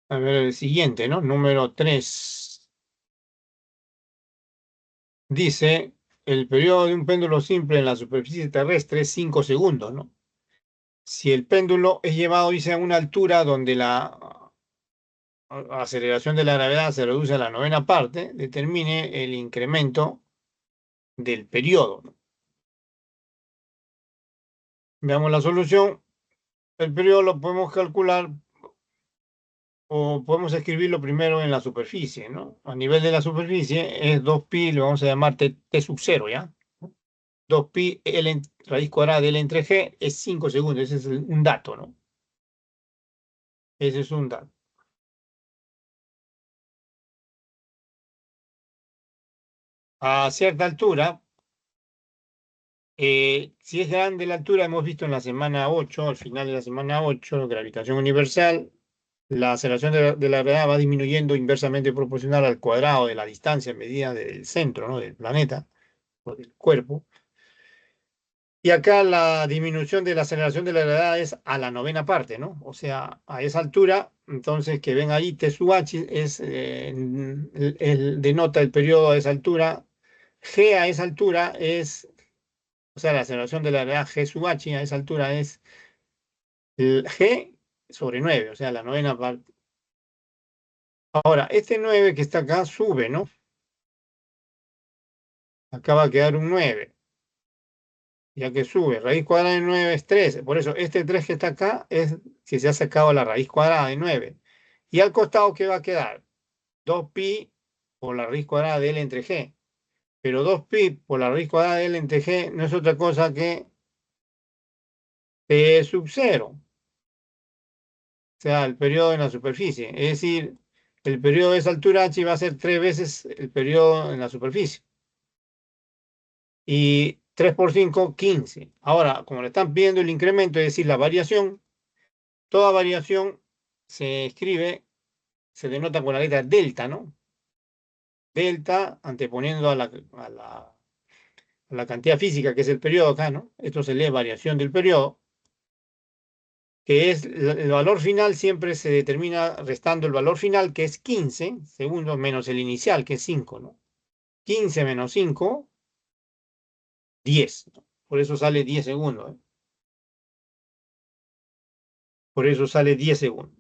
A ver el siguiente, ¿no? Número 3. Dice, el periodo de un péndulo simple en la superficie terrestre es 5 segundos, ¿no? Si el péndulo es llevado, dice, a una altura donde la aceleración de la gravedad se reduce a la novena parte, determine el incremento del periodo, ¿no? Veamos la solución. El periodo lo podemos calcular o podemos escribirlo primero en la superficie, ¿no? A nivel de la superficie es 2pi, lo vamos a llamar t sub 0, ¿ya? 2pi raíz cuadrada de L entre G es 5 segundos. Ese es un dato, ¿no? Ese es un dato. A cierta altura, si es grande la altura, hemos visto en la semana 8, al final de la semana 8, gravitación universal, la aceleración de la gravedad va disminuyendo inversamente proporcional al cuadrado de la distancia medida del centro, ¿no? Del planeta o del cuerpo. Y acá la disminución de la aceleración de la gravedad es a la novena parte, ¿no? O sea, a esa altura, entonces que ven ahí, T sub h es, denota el periodo a esa altura. G a esa altura es, o sea, la aceleración de la gravedad G sub h a esa altura es el G sobre 9, o sea, la novena parte. Ahora, este 9 que está acá sube, ¿no? Acá va a quedar un 9, ya que sube. Raíz cuadrada de 9 es 13. Por eso, este 3 que está acá es que se ha sacado la raíz cuadrada de 9. Y al costado, ¿qué va a quedar? 2pi por la raíz cuadrada de L entre G. Pero 2pi por la raíz cuadrada de L entre G no es otra cosa que P sub 0. O sea, el periodo en la superficie. Es decir, el periodo de esa altura h va a ser 3 veces el periodo en la superficie. Y 3 por 5, 15. Ahora, como le están pidiendo el incremento, es decir, la variación, toda variación se escribe, se denota con la letra delta, ¿no? Delta anteponiendo a la cantidad física, que es el periodo acá, ¿no? Esto se lee variación del periodo, que es el valor final siempre se determina restando el valor final, que es 15 segundos, menos el inicial, que es 5, ¿no? 15 menos 5, 10, ¿no? Por eso sale 10 segundos, ¿eh? Por eso sale 10 segundos.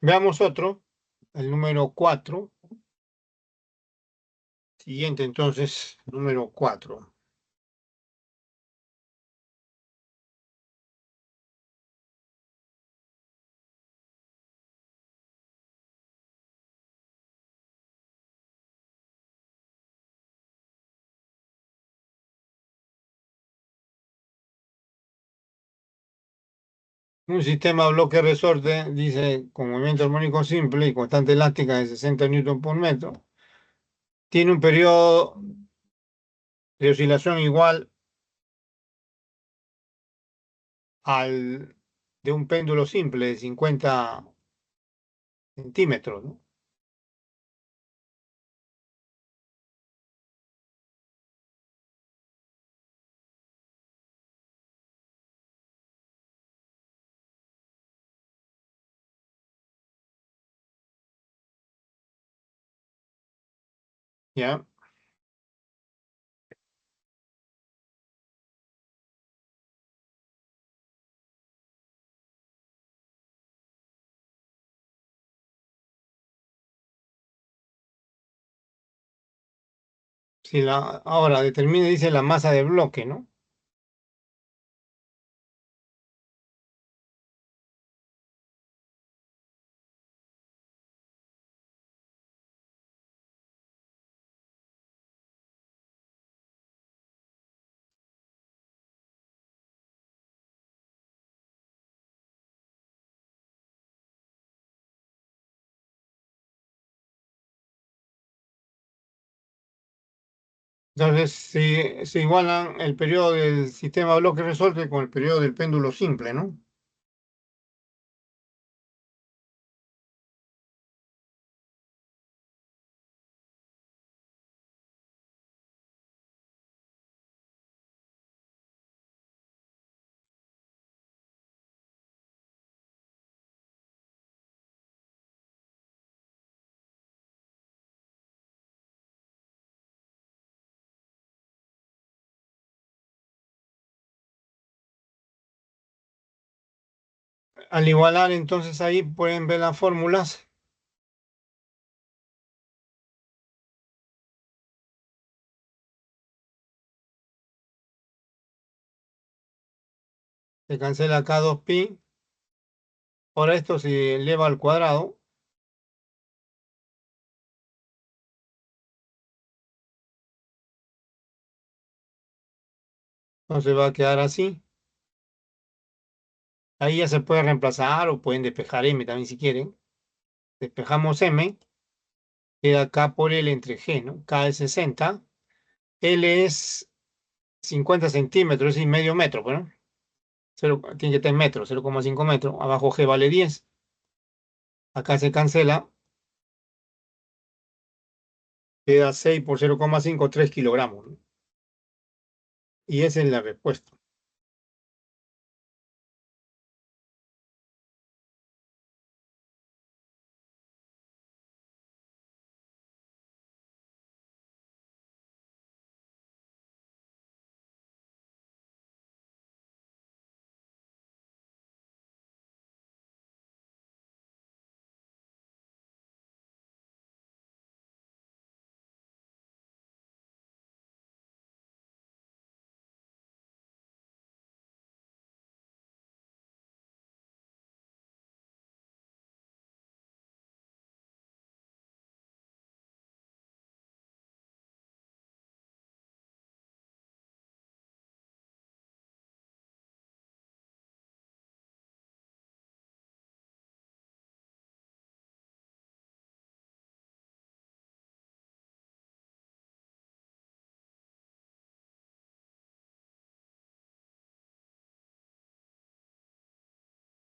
Veamos otro, el número 4. Siguiente, entonces, número 4. Un sistema bloque resorte, dice, con movimiento armónico simple y constante elástica de 60 newton por metro, tiene un periodo de oscilación igual al de un péndulo simple de 50 centímetros, ¿no? ¿Ya? Si ahora determine, dice la masa de bloque, ¿no? Entonces, se igualan el periodo del sistema bloque resorte con el periodo del péndulo simple, ¿no? Al igualar, entonces ahí pueden ver las fórmulas. Se cancela acá 2pi. Ahora esto se eleva al cuadrado. Entonces va a quedar así. Ahí ya se puede reemplazar o pueden despejar m también si quieren. Despejamos m. Queda K por L entre G, ¿no? K es 60. L es 50 centímetros, es decir, medio metro, bueno. Tiene que estar en metros, 0,5 metros. Abajo G vale 10. Acá se cancela. Queda 6 por 0,5, 3 kilogramos, ¿no? Y esa es la respuesta.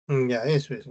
Ya, eso es.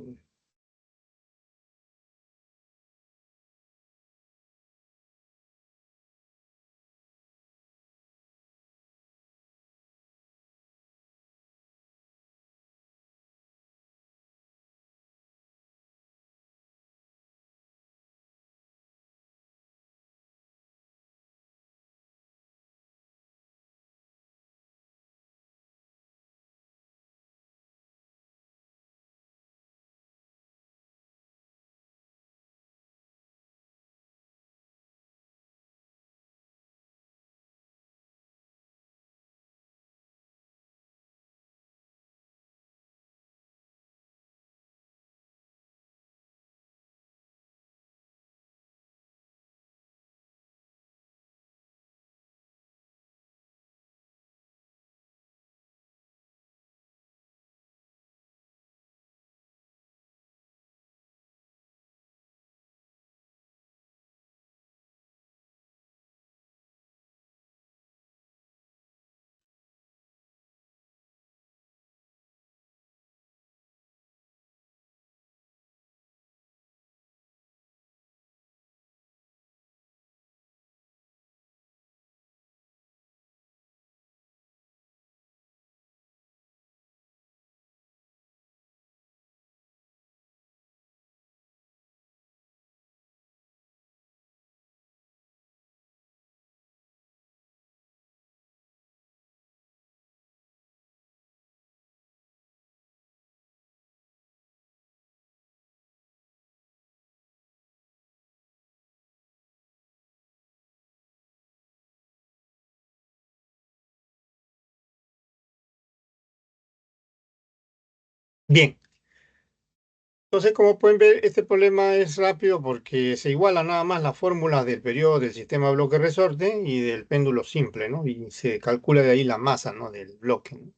Bien, entonces como pueden ver, este problema es rápido porque se igualan nada más las fórmulas del periodo del sistema bloque-resorte y del péndulo simple, ¿no? Y se calcula de ahí la masa, ¿no? Del bloque, ¿no?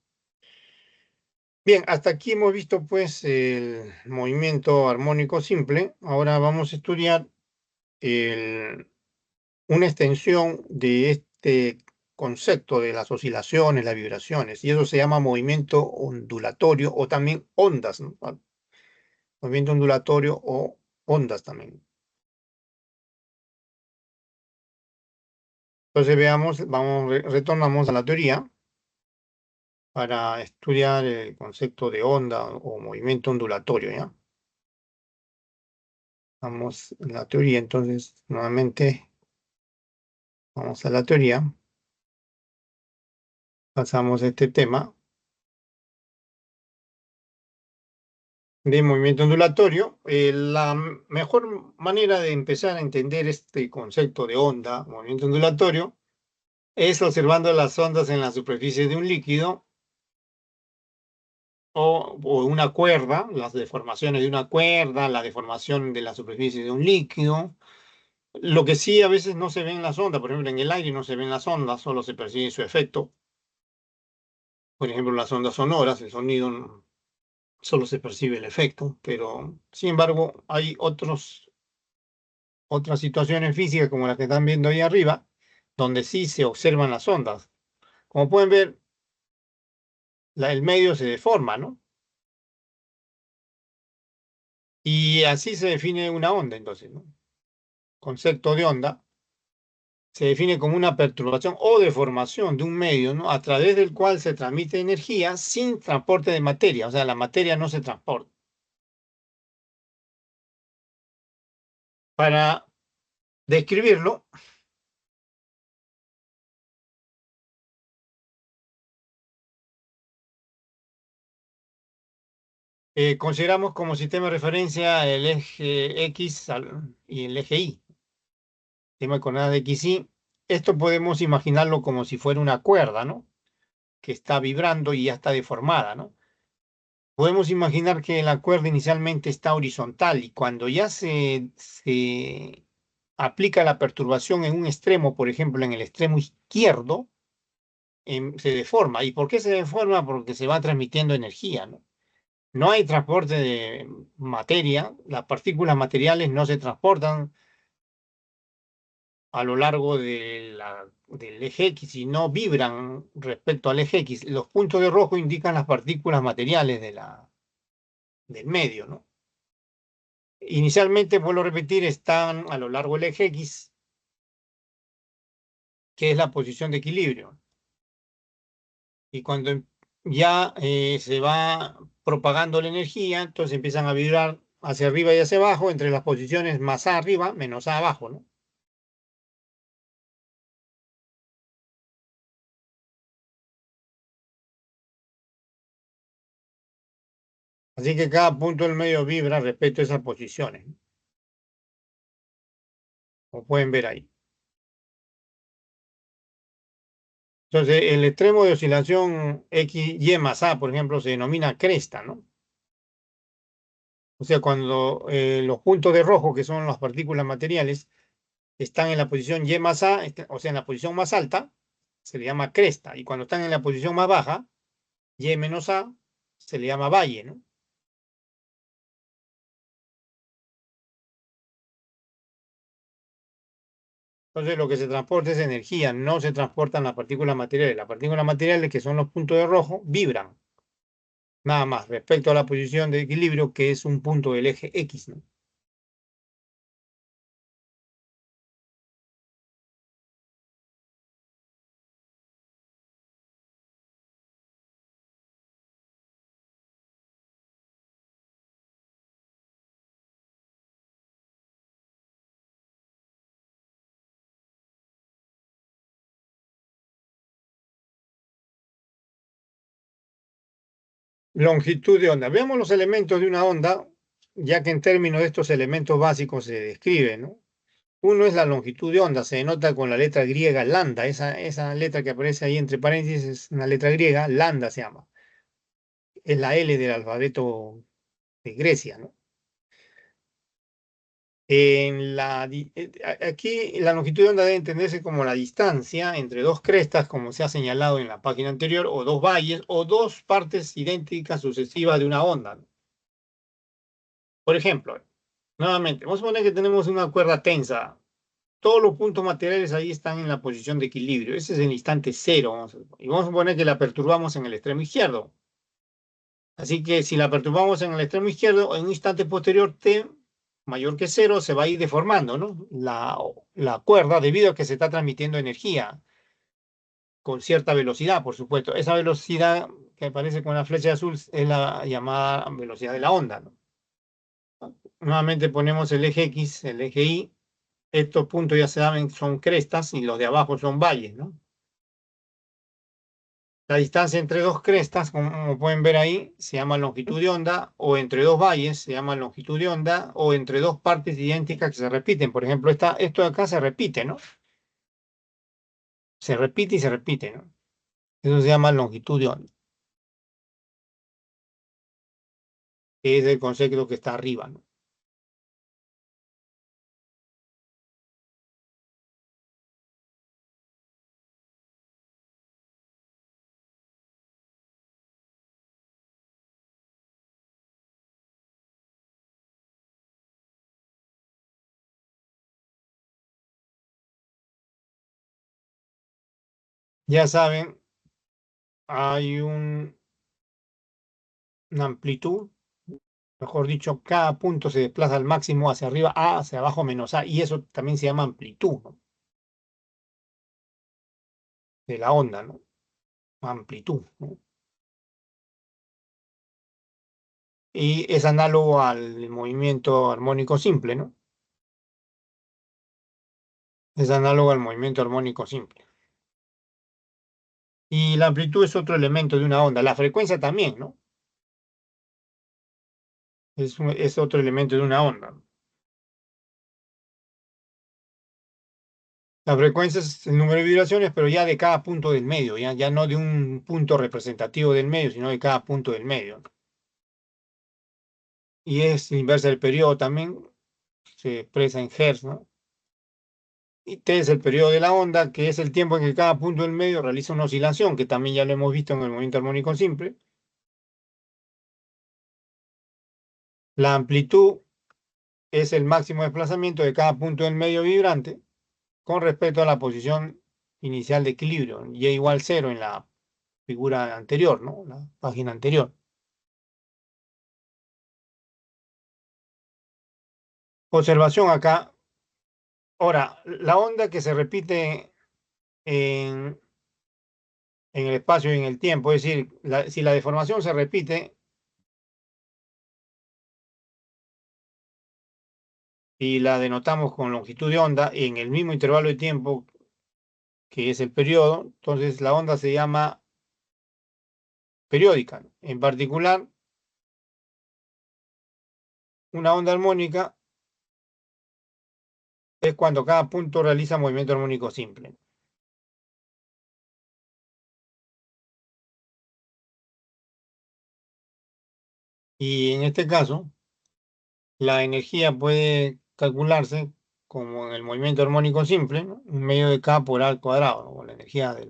Bien, hasta aquí hemos visto pues el movimiento armónico simple. Ahora vamos a estudiar el- una extensión de este concepto de las oscilaciones, las vibraciones, y eso se llama movimiento ondulatorio o también ondas, ¿no? Movimiento ondulatorio o ondas también. Entonces veamos, retornamos a la teoría para estudiar el concepto de onda o movimiento ondulatorio, ¿ya? Vamos a la teoría, entonces nuevamente vamos a la teoría, pasamos este tema de movimiento ondulatorio. La mejor manera de empezar a entender este concepto de onda, movimiento ondulatorio, es observando las ondas en la superficie de un líquido o una cuerda, las deformaciones de una cuerda, la deformación de la superficie de un líquido. Lo que sí a veces no se ven las ondas, por ejemplo, en el aire no se ven las ondas, solo se percibe su efecto. Por ejemplo, las ondas sonoras, el sonido solo se percibe el efecto, pero sin embargo hay otras situaciones físicas como las que están viendo ahí arriba, donde sí se observan las ondas. Como pueden ver, el medio se deforma, ¿no? Y así se define una onda, entonces, ¿no? Concepto de onda se define como una perturbación o deformación de un medio, ¿no? A través del cual se transmite energía sin transporte de materia, o sea, la materia no se transporta. Para describirlo, consideramos como sistema de referencia el eje X y el eje Y, tema de coordenadas X, Y. Esto podemos imaginarlo como si fuera una cuerda, ¿no? Que está vibrando y ya está deformada, ¿no? Podemos imaginar que la cuerda inicialmente está horizontal y cuando ya se aplica la perturbación en un extremo, por ejemplo, en el extremo izquierdo, se deforma. ¿Y por qué se deforma? Porque se va transmitiendo energía, ¿no? No hay transporte de materia, las partículas materiales no se transportan a lo largo del eje X y no vibran respecto al eje X. Los puntos de rojo indican las partículas materiales del medio, ¿no? Inicialmente, vuelvo a repetir, están a lo largo del eje X, que es la posición de equilibrio. Y cuando ya se va propagando la energía, entonces empiezan a vibrar hacia arriba y hacia abajo, entre las posiciones más A arriba menos A abajo, ¿no? Así que cada punto del medio vibra respecto a esas posiciones, ¿no? Como pueden ver ahí. Entonces, el extremo de oscilación X, Y más A, por ejemplo, se denomina cresta, ¿no? O sea, cuando los puntos de rojo, que son las partículas materiales, están en la posición Y más A, o sea, en la posición más alta, se le llama cresta. Y cuando están en la posición más baja, Y menos A, se le llama valle, ¿no? Entonces, lo que se transporta es energía, no se transportan las partículas materiales. Las partículas materiales, que son los puntos de rojo, vibran, nada más, respecto a la posición de equilibrio, que es un punto del eje X, ¿no? Longitud de onda. Veamos los elementos de una onda, ya que en términos de estos elementos básicos se describe, ¿no? Uno es la longitud de onda, se denota con la letra griega lambda, esa letra que aparece ahí entre paréntesis es una letra griega, lambda se llama. es la L del alfabeto de Grecia, ¿no? Aquí la longitud de onda debe entenderse como la distancia entre dos crestas, como se ha señalado en la página anterior, o dos valles, o dos partes idénticas sucesivas de una onda, ¿no? Por ejemplo, nuevamente, vamos a poner que tenemos una cuerda tensa. Todos los puntos materiales ahí están en la posición de equilibrio. Ese es el instante cero. Y vamos a poner que la perturbamos en el extremo izquierdo. Así que si la perturbamos en el extremo izquierdo, en un instante posterior, t mayor que cero, se va a ir deformando, ¿no? La cuerda, debido a que se está transmitiendo energía con cierta velocidad, por supuesto. Esa velocidad que aparece con la flecha azul es la llamada velocidad de la onda, ¿no? Nuevamente ponemos el eje X, el eje Y. Estos puntos ya se saben son crestas y los de abajo son valles, ¿no? La distancia entre dos crestas, como pueden ver ahí, se llama longitud de onda, o entre dos valles se llama longitud de onda, o entre dos partes idénticas que se repiten. Por ejemplo, esto de acá se repite, ¿no? Se repite y se repite, ¿no? Eso se llama longitud de onda, que es el concepto que está arriba, ¿no? Ya saben, hay una amplitud, mejor dicho, cada punto se desplaza al máximo hacia arriba, A hacia abajo menos A, y eso también se llama amplitud, ¿no? De la onda, ¿no? Amplitud, ¿no? Y es análogo al movimiento armónico simple, ¿no? Es análogo al movimiento armónico simple. Y la amplitud es otro elemento de una onda. La frecuencia también, ¿no? Es otro elemento de una onda. La frecuencia es el número de vibraciones, pero ya de cada punto del medio, ya no de un punto representativo del medio, sino de cada punto del medio, ¿no? Y es inversa del periodo también, se expresa en Hertz, ¿no? Y T es el periodo de la onda, que es el tiempo en que cada punto del medio realiza una oscilación, que también ya lo hemos visto en el movimiento armónico simple. La amplitud es el máximo desplazamiento de cada punto del medio vibrante con respecto a la posición inicial de equilibrio, y igual cero en la figura anterior, ¿no? La página anterior. Observación acá. Ahora, la onda que se repite en, en el espacio y en el tiempo, es decir, si la deformación se repite y la denotamos con longitud de onda en el mismo intervalo de tiempo que es el periodo, entonces la onda se llama periódica, ¿no? En particular, una onda armónica es cuando cada punto realiza movimiento armónico simple. Y en este caso, la energía puede calcularse como en el movimiento armónico simple, ¿no? Un medio de K por A al cuadrado, ¿no? O la energía de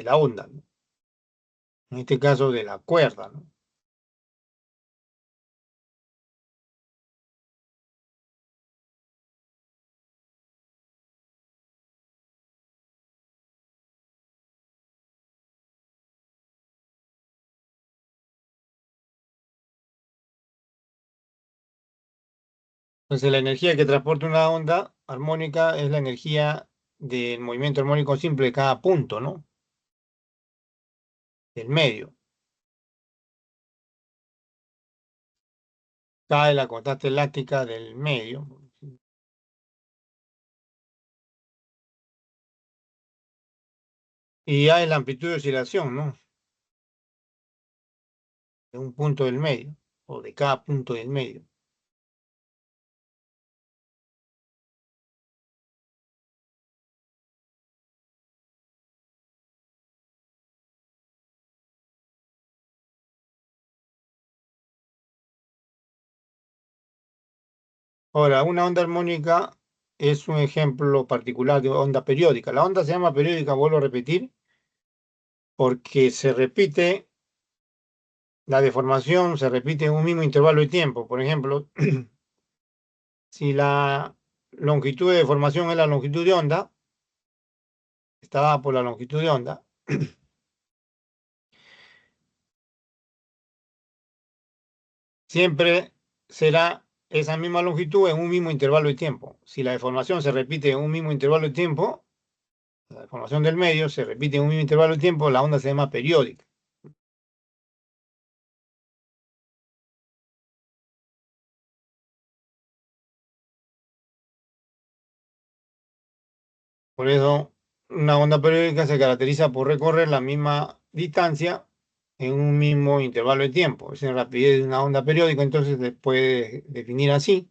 la onda, ¿no? En este caso de la cuerda, ¿no? Entonces la energía que transporta una onda armónica es la energía del movimiento armónico simple de cada punto, ¿no? Del medio. K es la constante elástica del medio. Y A es la amplitud de oscilación, ¿no? De un punto del medio, o de cada punto del medio. Ahora, una onda armónica es un ejemplo particular de onda periódica. La onda se llama periódica, vuelvo a repetir, porque se repite, la deformación se repite en un mismo intervalo de tiempo. Por ejemplo, si la longitud de deformación es la longitud de onda, está dada por la longitud de onda, siempre será esa misma longitud en un mismo intervalo de tiempo. Si la deformación se repite en un mismo intervalo de tiempo, la deformación del medio se repite en un mismo intervalo de tiempo, la onda se llama periódica. Por eso, una onda periódica se caracteriza por recorrer la misma distancia en un mismo intervalo de tiempo. Esa es la rapidez de una onda periódica, entonces se puede definir así: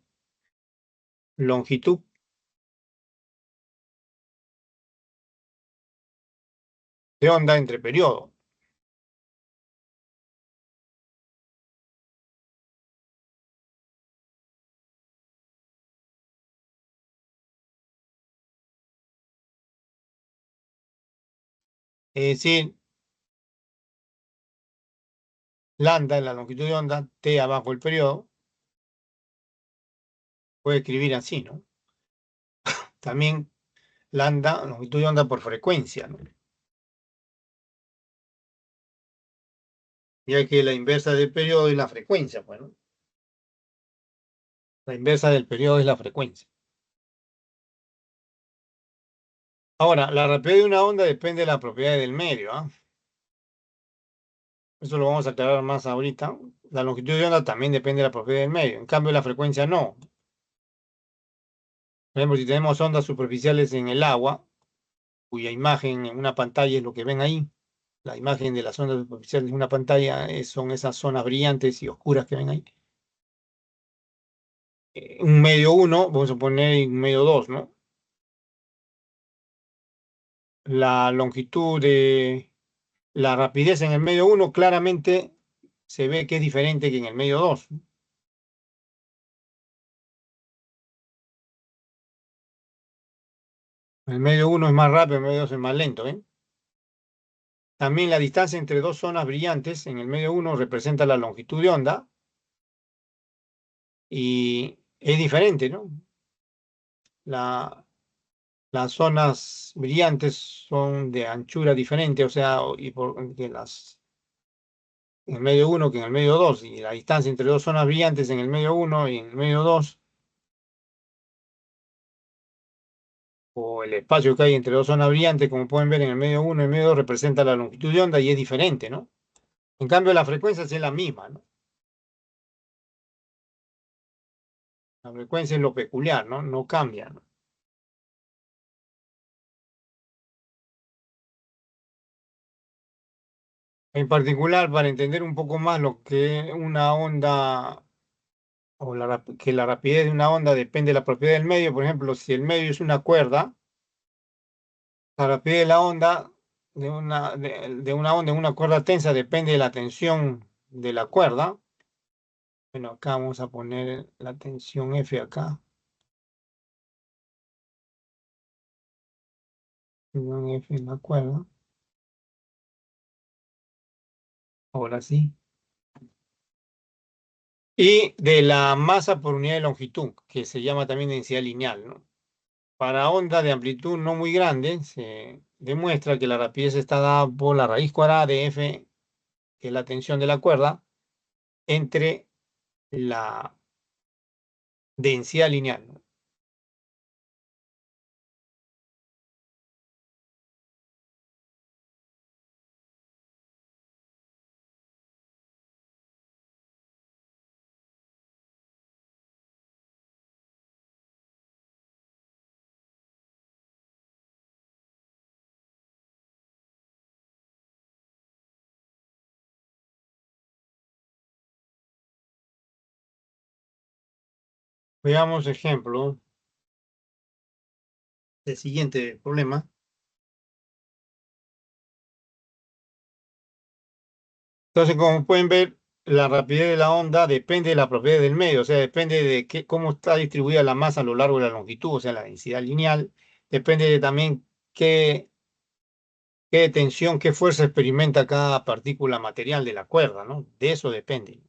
longitud de onda entre periodos. Es decir, lambda en la longitud de onda, t abajo el periodo, puede escribir así, ¿no? También lambda, longitud de onda por frecuencia, ¿no? Ya que la inversa del periodo es la frecuencia, pues, ¿no? La inversa del periodo es la frecuencia. Ahora, la rapidez de una onda depende de la propiedad del medio, ¿ah? Eso lo vamos a aclarar más ahorita. La longitud de onda también depende de la propiedad del medio. En cambio, la frecuencia no. Por ejemplo, si tenemos ondas superficiales en el agua, cuya imagen en una pantalla es lo que ven ahí, la imagen de las ondas superficiales en una pantalla son esas zonas brillantes y oscuras que ven ahí. Un medio uno, vamos a poner un medio 2, ¿no? La longitud de la rapidez en el medio uno claramente se ve que es diferente que en el medio 2. El medio uno es más rápido, el medio 2 es más lento, ¿eh? También la distancia entre dos zonas brillantes en el medio uno representa la longitud de onda y es diferente, ¿no? La, las zonas brillantes son de anchura diferente, o sea, y por, que en el medio uno que en el medio 2, y la distancia entre dos zonas brillantes en el medio uno y en el medio 2, o el espacio que hay entre dos zonas brillantes, como pueden ver en el medio uno y el medio 2, representa la longitud de onda y es diferente, ¿no? En cambio, la frecuencia sí es la misma, ¿no? La frecuencia es lo peculiar, ¿no? No cambia, ¿no? En particular, para entender un poco más lo que una onda o que la rapidez de una onda depende de la propiedad del medio, por ejemplo, si el medio es una cuerda, la rapidez de la onda de una onda en una cuerda tensa depende de la tensión de la cuerda. Bueno, acá vamos a poner la tensión F acá. Tensión F en la cuerda. Ahora sí. Y de la masa por unidad de longitud, que se llama también densidad lineal, ¿no? Para ondas de amplitud no muy grande, se demuestra que la rapidez está dada por la raíz cuadrada de F, que es la tensión de la cuerda, entre la densidad lineal, ¿no? Veamos ejemplo del siguiente problema. Entonces, como pueden ver, La rapidez de la onda depende de la propiedad del medio, o sea, depende de cómo está distribuida la masa a lo largo de la longitud, o sea, la densidad lineal. Depende de también qué, qué tensión, qué fuerza experimenta cada partícula material de la cuerda, ¿no? De eso depende.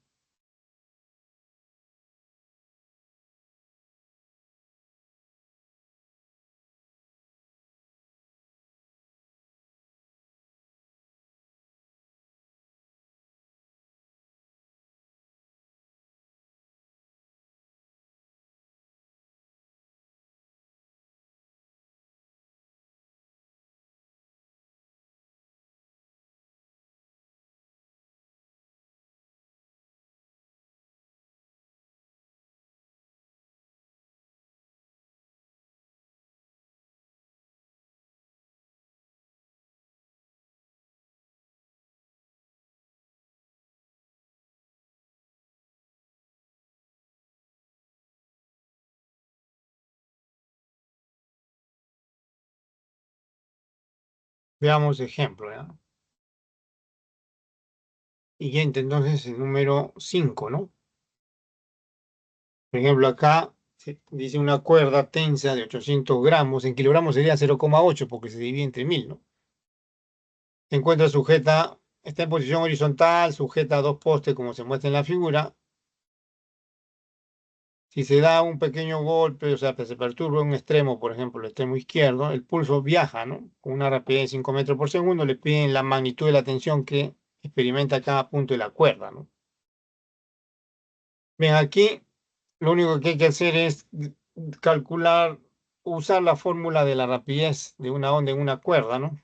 Veamos ejemplo, ¿ya? Siguiente, entonces, el número 5, ¿no? Por ejemplo, acá dice una cuerda tensa de 800 gramos, en kilogramos sería 0,8 porque se divide entre 1000, ¿no? Se encuentra sujeta, está en posición horizontal, sujeta a dos postes como se muestra en la figura. Si se da un pequeño golpe, o sea, que se perturba un extremo, por ejemplo, el extremo izquierdo, el pulso viaja, ¿no? Con una rapidez de 5 metros por segundo, le piden la magnitud de la tensión que experimenta cada punto de la cuerda, ¿no? Bien, aquí lo único que hay que hacer es calcular, usar la fórmula de la rapidez de una onda en una cuerda, ¿no?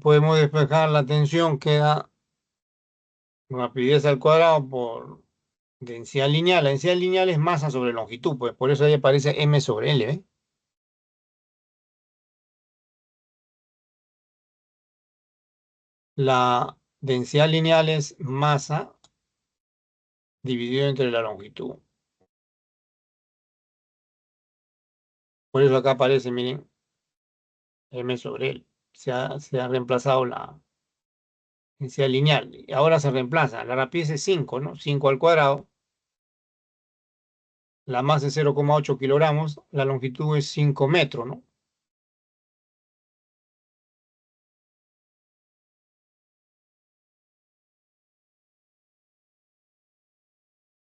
Podemos despejar la tensión que da rapidez al cuadrado por densidad lineal. La densidad lineal es masa sobre longitud, pues por eso ahí aparece m sobre L, ¿eh? La densidad lineal es masa dividido entre la longitud. Por eso acá aparece, miren, m sobre L. Se ha reemplazado la densidad lineal. Y ahora se reemplaza. La rapidez es 5, ¿no? 5 al cuadrado. La masa es 0,8 kilogramos. La longitud es 5 metros, ¿no?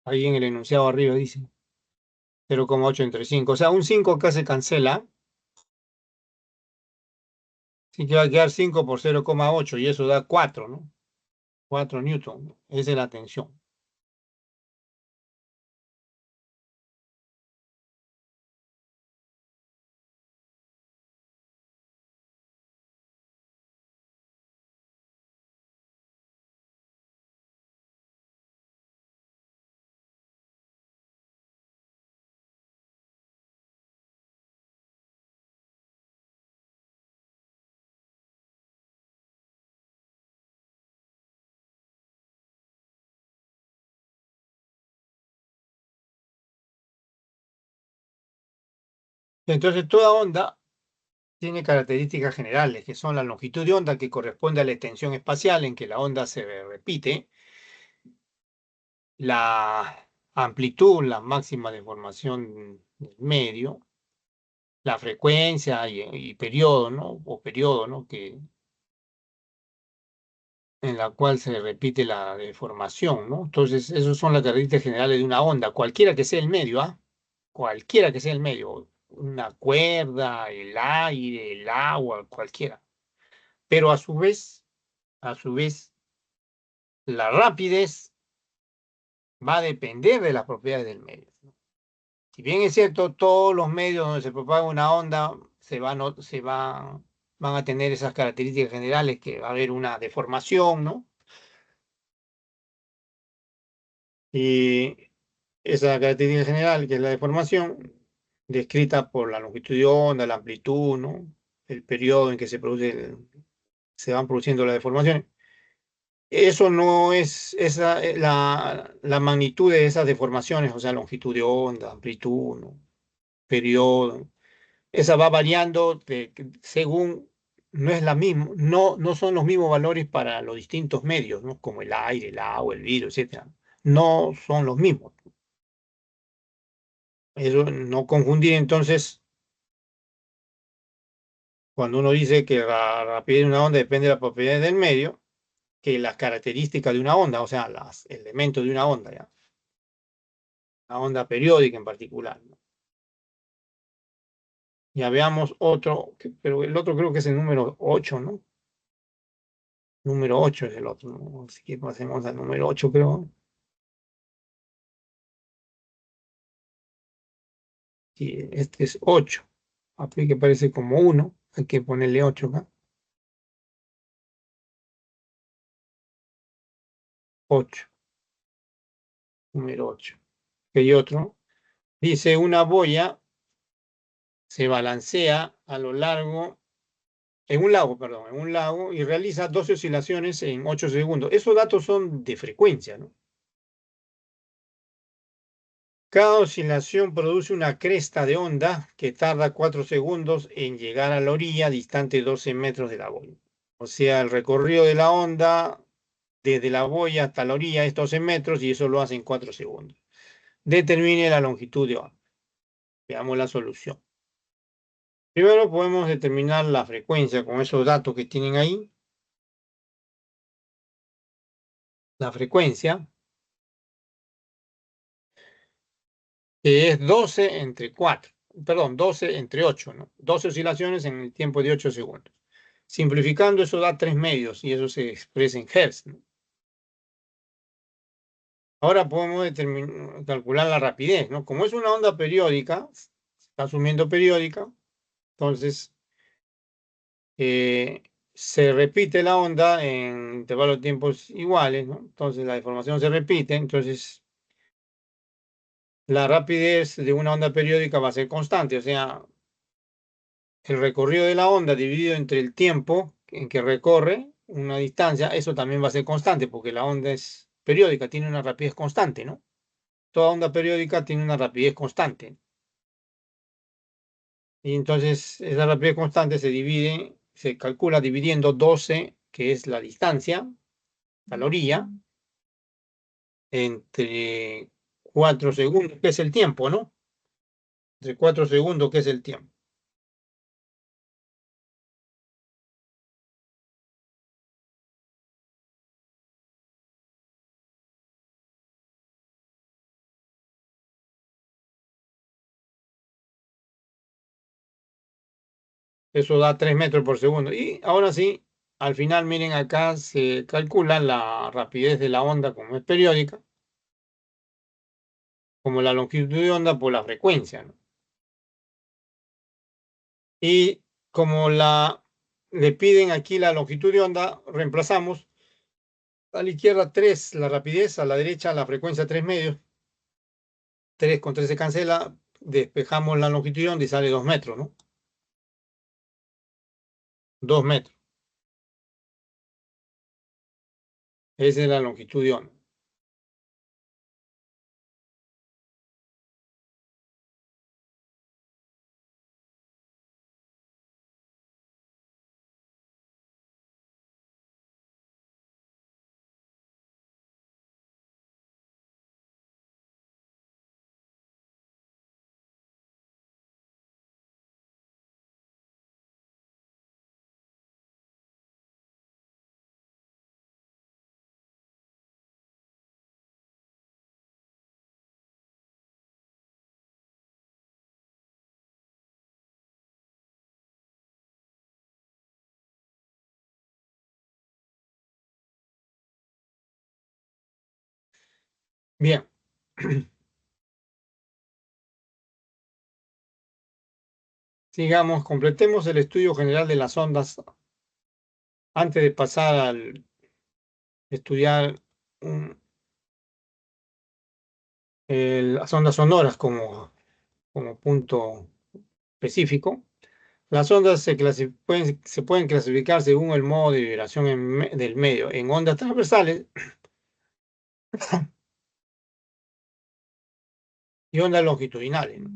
Ahí en el enunciado arriba dice 0,8 entre 5. O sea, un 5 acá se cancela. Así que va a quedar 5 por 0,8 y eso da 4, ¿no? 4 newton. Esa es la tensión. Entonces, toda onda tiene características generales, que son la longitud de onda, que corresponde a la extensión espacial en que la onda se repite, la amplitud, la máxima deformación del medio, la frecuencia y periodo, ¿no? O periodo, ¿no? En la cual se repite la deformación, ¿no? Entonces, esas son las características generales de una onda, cualquiera que sea el medio, ¿ah? Cualquiera que sea el medio, una cuerda, el aire, el agua, cualquiera. Pero a su vez, la rapidez va a depender de las propiedades del medio, ¿no? Si bien es cierto, todos los medios donde se propaga una onda van a tener esas características generales, que va a haber una deformación, ¿no? esa característica general, que es la deformación, descrita por la longitud de onda, la amplitud, ¿no? El periodo en que se van produciendo las deformaciones. Eso no es la magnitud de esas deformaciones, o sea, longitud de onda, amplitud, ¿no? Periodo. Esa va variando según, no es la misma, no son los mismos valores para los distintos medios, ¿no? Como el aire, el agua, el vidrio, etcétera. No son los mismos. Eso no confundir entonces cuando uno dice que la rapidez de una onda depende de las propiedades del medio, que las características de una onda, o sea, los elementos de una onda, ¿ya? La onda periódica en particular, ¿no? Ya veamos otro, pero el otro creo que es el número 8, ¿no? Número 8 es el otro, ¿no? Así que pasemos al número 8, creo. Y este es 8. Aquí que parece como 1. Hay que ponerle 8 acá. 8. Número 8. Que hay otro. Dice una boya se balancea a lo largo, en un lago, perdón, en un lago y realiza 12 oscilaciones en 8 segundos. Esos datos son de frecuencia, ¿no? Cada oscilación produce una cresta de onda que tarda 4 segundos en llegar a la orilla distante 12 metros de la boya. O sea, el recorrido de la onda desde la boya hasta la orilla es 12 metros y eso lo hace en 4 segundos. Determine la longitud de onda. Veamos la solución. Primero podemos determinar la frecuencia con esos datos que tienen ahí. La frecuencia, que es 12 entre 4, perdón, 12 entre 8, ¿no? 12 oscilaciones en el tiempo de 8 segundos. Simplificando, eso da 3 medios y eso se expresa en Hertz, ¿no? Ahora podemos calcular la rapidez, ¿no? Como es una onda periódica, está asumiendo periódica, entonces se repite la onda en intervalos de tiempos iguales, ¿no? Entonces la deformación se repite, entonces la rapidez de una onda periódica va a ser constante, o sea, el recorrido de la onda dividido entre el tiempo en que recorre una distancia, eso también va a ser constante, porque la onda es periódica, tiene una rapidez constante, ¿no? Toda onda periódica tiene una rapidez constante. Y entonces esa rapidez constante se calcula dividiendo 12, que es la distancia a la orilla, entre 4 segundos, que es el tiempo, ¿no? Entre 4 segundos, que es el tiempo. Eso da 3 metros por segundo. Y ahora sí, al final, miren acá, se calcula la rapidez de la onda como es periódica, como la longitud de onda por la frecuencia, ¿no? Y como le piden aquí la longitud de onda, reemplazamos a la izquierda 3 la rapidez, a la derecha la frecuencia 3 medios. 3 con 3 se cancela, despejamos la longitud de onda y sale 2 metros, ¿no? 2 metros. Esa es la longitud de onda. Bien. Sigamos, completemos el estudio general de las ondas antes de pasar al estudiar un las ondas sonoras como punto específico. Las ondas se pueden clasificar según el modo de vibración del medio en ondas transversales y ondas longitudinales, ¿no?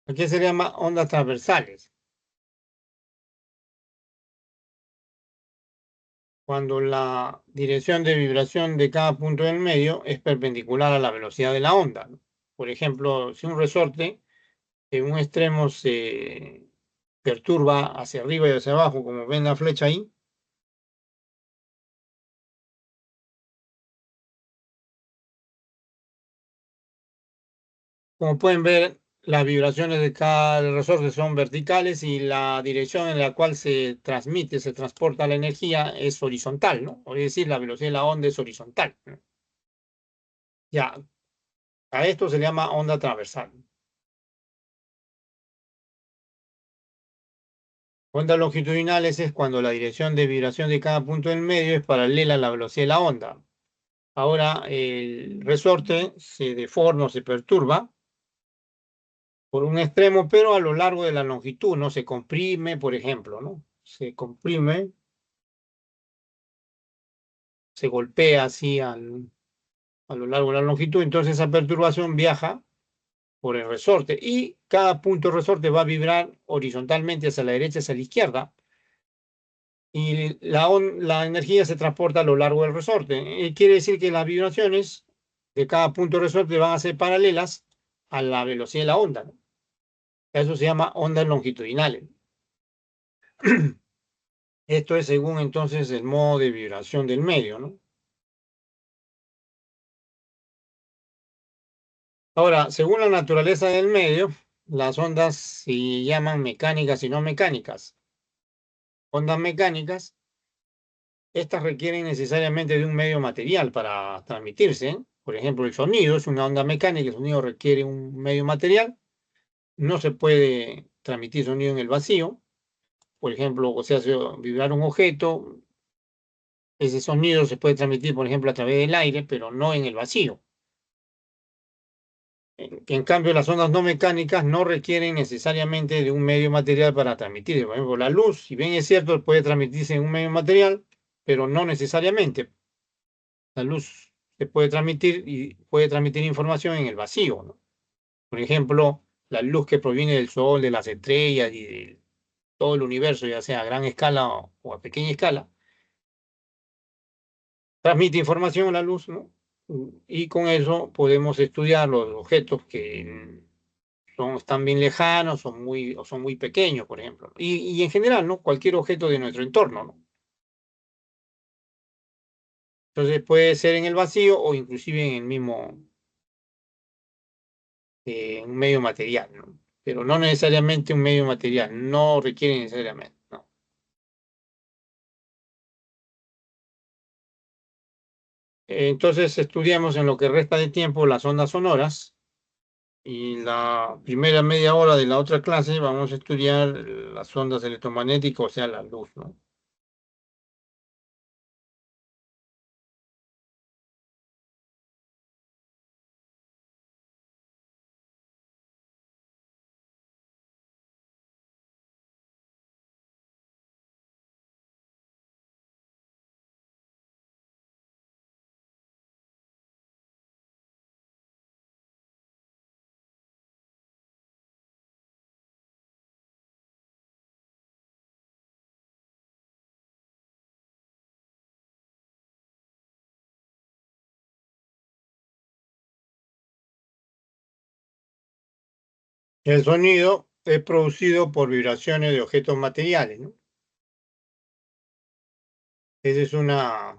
Aquí se llama ondas transversales, cuando la dirección de vibración de cada punto del medio es perpendicular a la velocidad de la onda, ¿no? Por ejemplo, si un resorte en un extremo se perturba hacia arriba y hacia abajo, como ven la flecha ahí, como pueden ver, las vibraciones de cada resorte son verticales y la dirección en la cual se transmite, se transporta la energía es horizontal, ¿no? Es decir, la velocidad de la onda es horizontal, ¿no? Ya, a esto se le llama onda transversal. Ondas longitudinales es cuando la dirección de vibración de cada punto del medio es paralela a la velocidad de la onda. Ahora el resorte se deforma o se perturba por un extremo, pero a lo largo de la longitud, ¿no? Se comprime, por ejemplo, ¿no? Se comprime, se golpea así a lo largo de la longitud, entonces esa perturbación viaja por el resorte y cada punto resorte va a vibrar horizontalmente hacia la derecha, hacia la izquierda, y la energía se transporta a lo largo del resorte. Quiere decir que las vibraciones de cada punto resorte van a ser paralelas a la velocidad de la onda, ¿no? Eso se llama ondas longitudinales. Esto es según entonces el modo de vibración del medio, ¿no? Ahora, según la naturaleza del medio, las ondas se llaman mecánicas y no mecánicas. Ondas mecánicas, estas requieren necesariamente de un medio material para transmitirse. Por ejemplo, el sonido es una onda mecánica, el sonido requiere un medio material. No se puede transmitir sonido en el vacío. Por ejemplo, o sea, vibrar un objeto, ese sonido se puede transmitir, por ejemplo, a través del aire, pero no en el vacío. En cambio, las ondas no mecánicas no requieren necesariamente de un medio material para transmitirse. Por ejemplo, la luz, si bien es cierto, puede transmitirse en un medio material, pero no necesariamente. La luz se puede transmitir y puede transmitir información en el vacío, ¿no? Por ejemplo, la luz que proviene del Sol, de las estrellas y de todo el universo, ya sea a gran escala o a pequeña escala, transmite información la luz, ¿no? Y con eso podemos estudiar los objetos que están bien lejanos o son muy pequeños, por ejemplo. Y en general, ¿no? Cualquier objeto de nuestro entorno, ¿no? Entonces puede ser en el vacío o inclusive en el mismo un medio material, ¿no? Pero no necesariamente un medio material, no requiere necesariamente, ¿no? Entonces estudiamos en lo que resta de tiempo las ondas sonoras y la primera media hora de la otra clase vamos a estudiar las ondas electromagnéticas, o sea, la luz, ¿no? El sonido es producido por vibraciones de objetos materiales, ¿no? Esa es una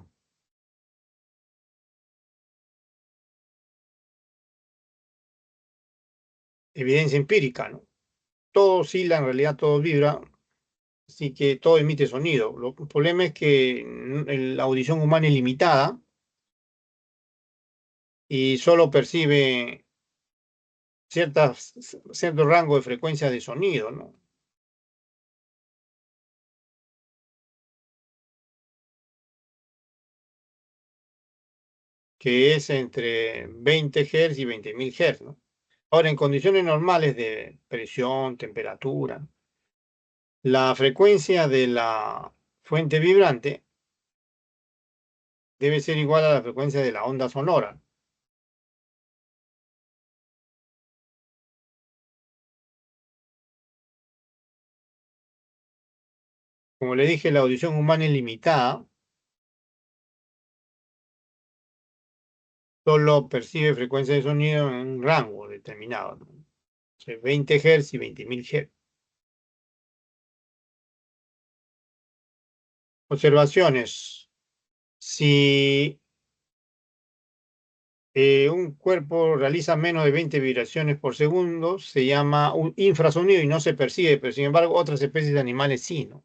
evidencia empírica, ¿no? Todo oscila, en realidad todo vibra, así que todo emite sonido. El problema es que la audición humana es limitada y solo percibe cierto rango de frecuencia de sonido, ¿no? que es entre 20 Hz y 20.000 Hz, ¿no? Ahora, en condiciones normales de presión, temperatura, la frecuencia de la fuente vibrante debe ser igual a la frecuencia de la onda sonora. Como le dije, la audición humana es limitada, solo percibe frecuencia de sonido en un rango determinado, ¿no? Entre 20 Hz y 20.000 Hz. Observaciones. Si un cuerpo realiza menos de 20 vibraciones por segundo, se llama un infrasonido y no se percibe, pero sin embargo otras especies de animales sí, ¿no?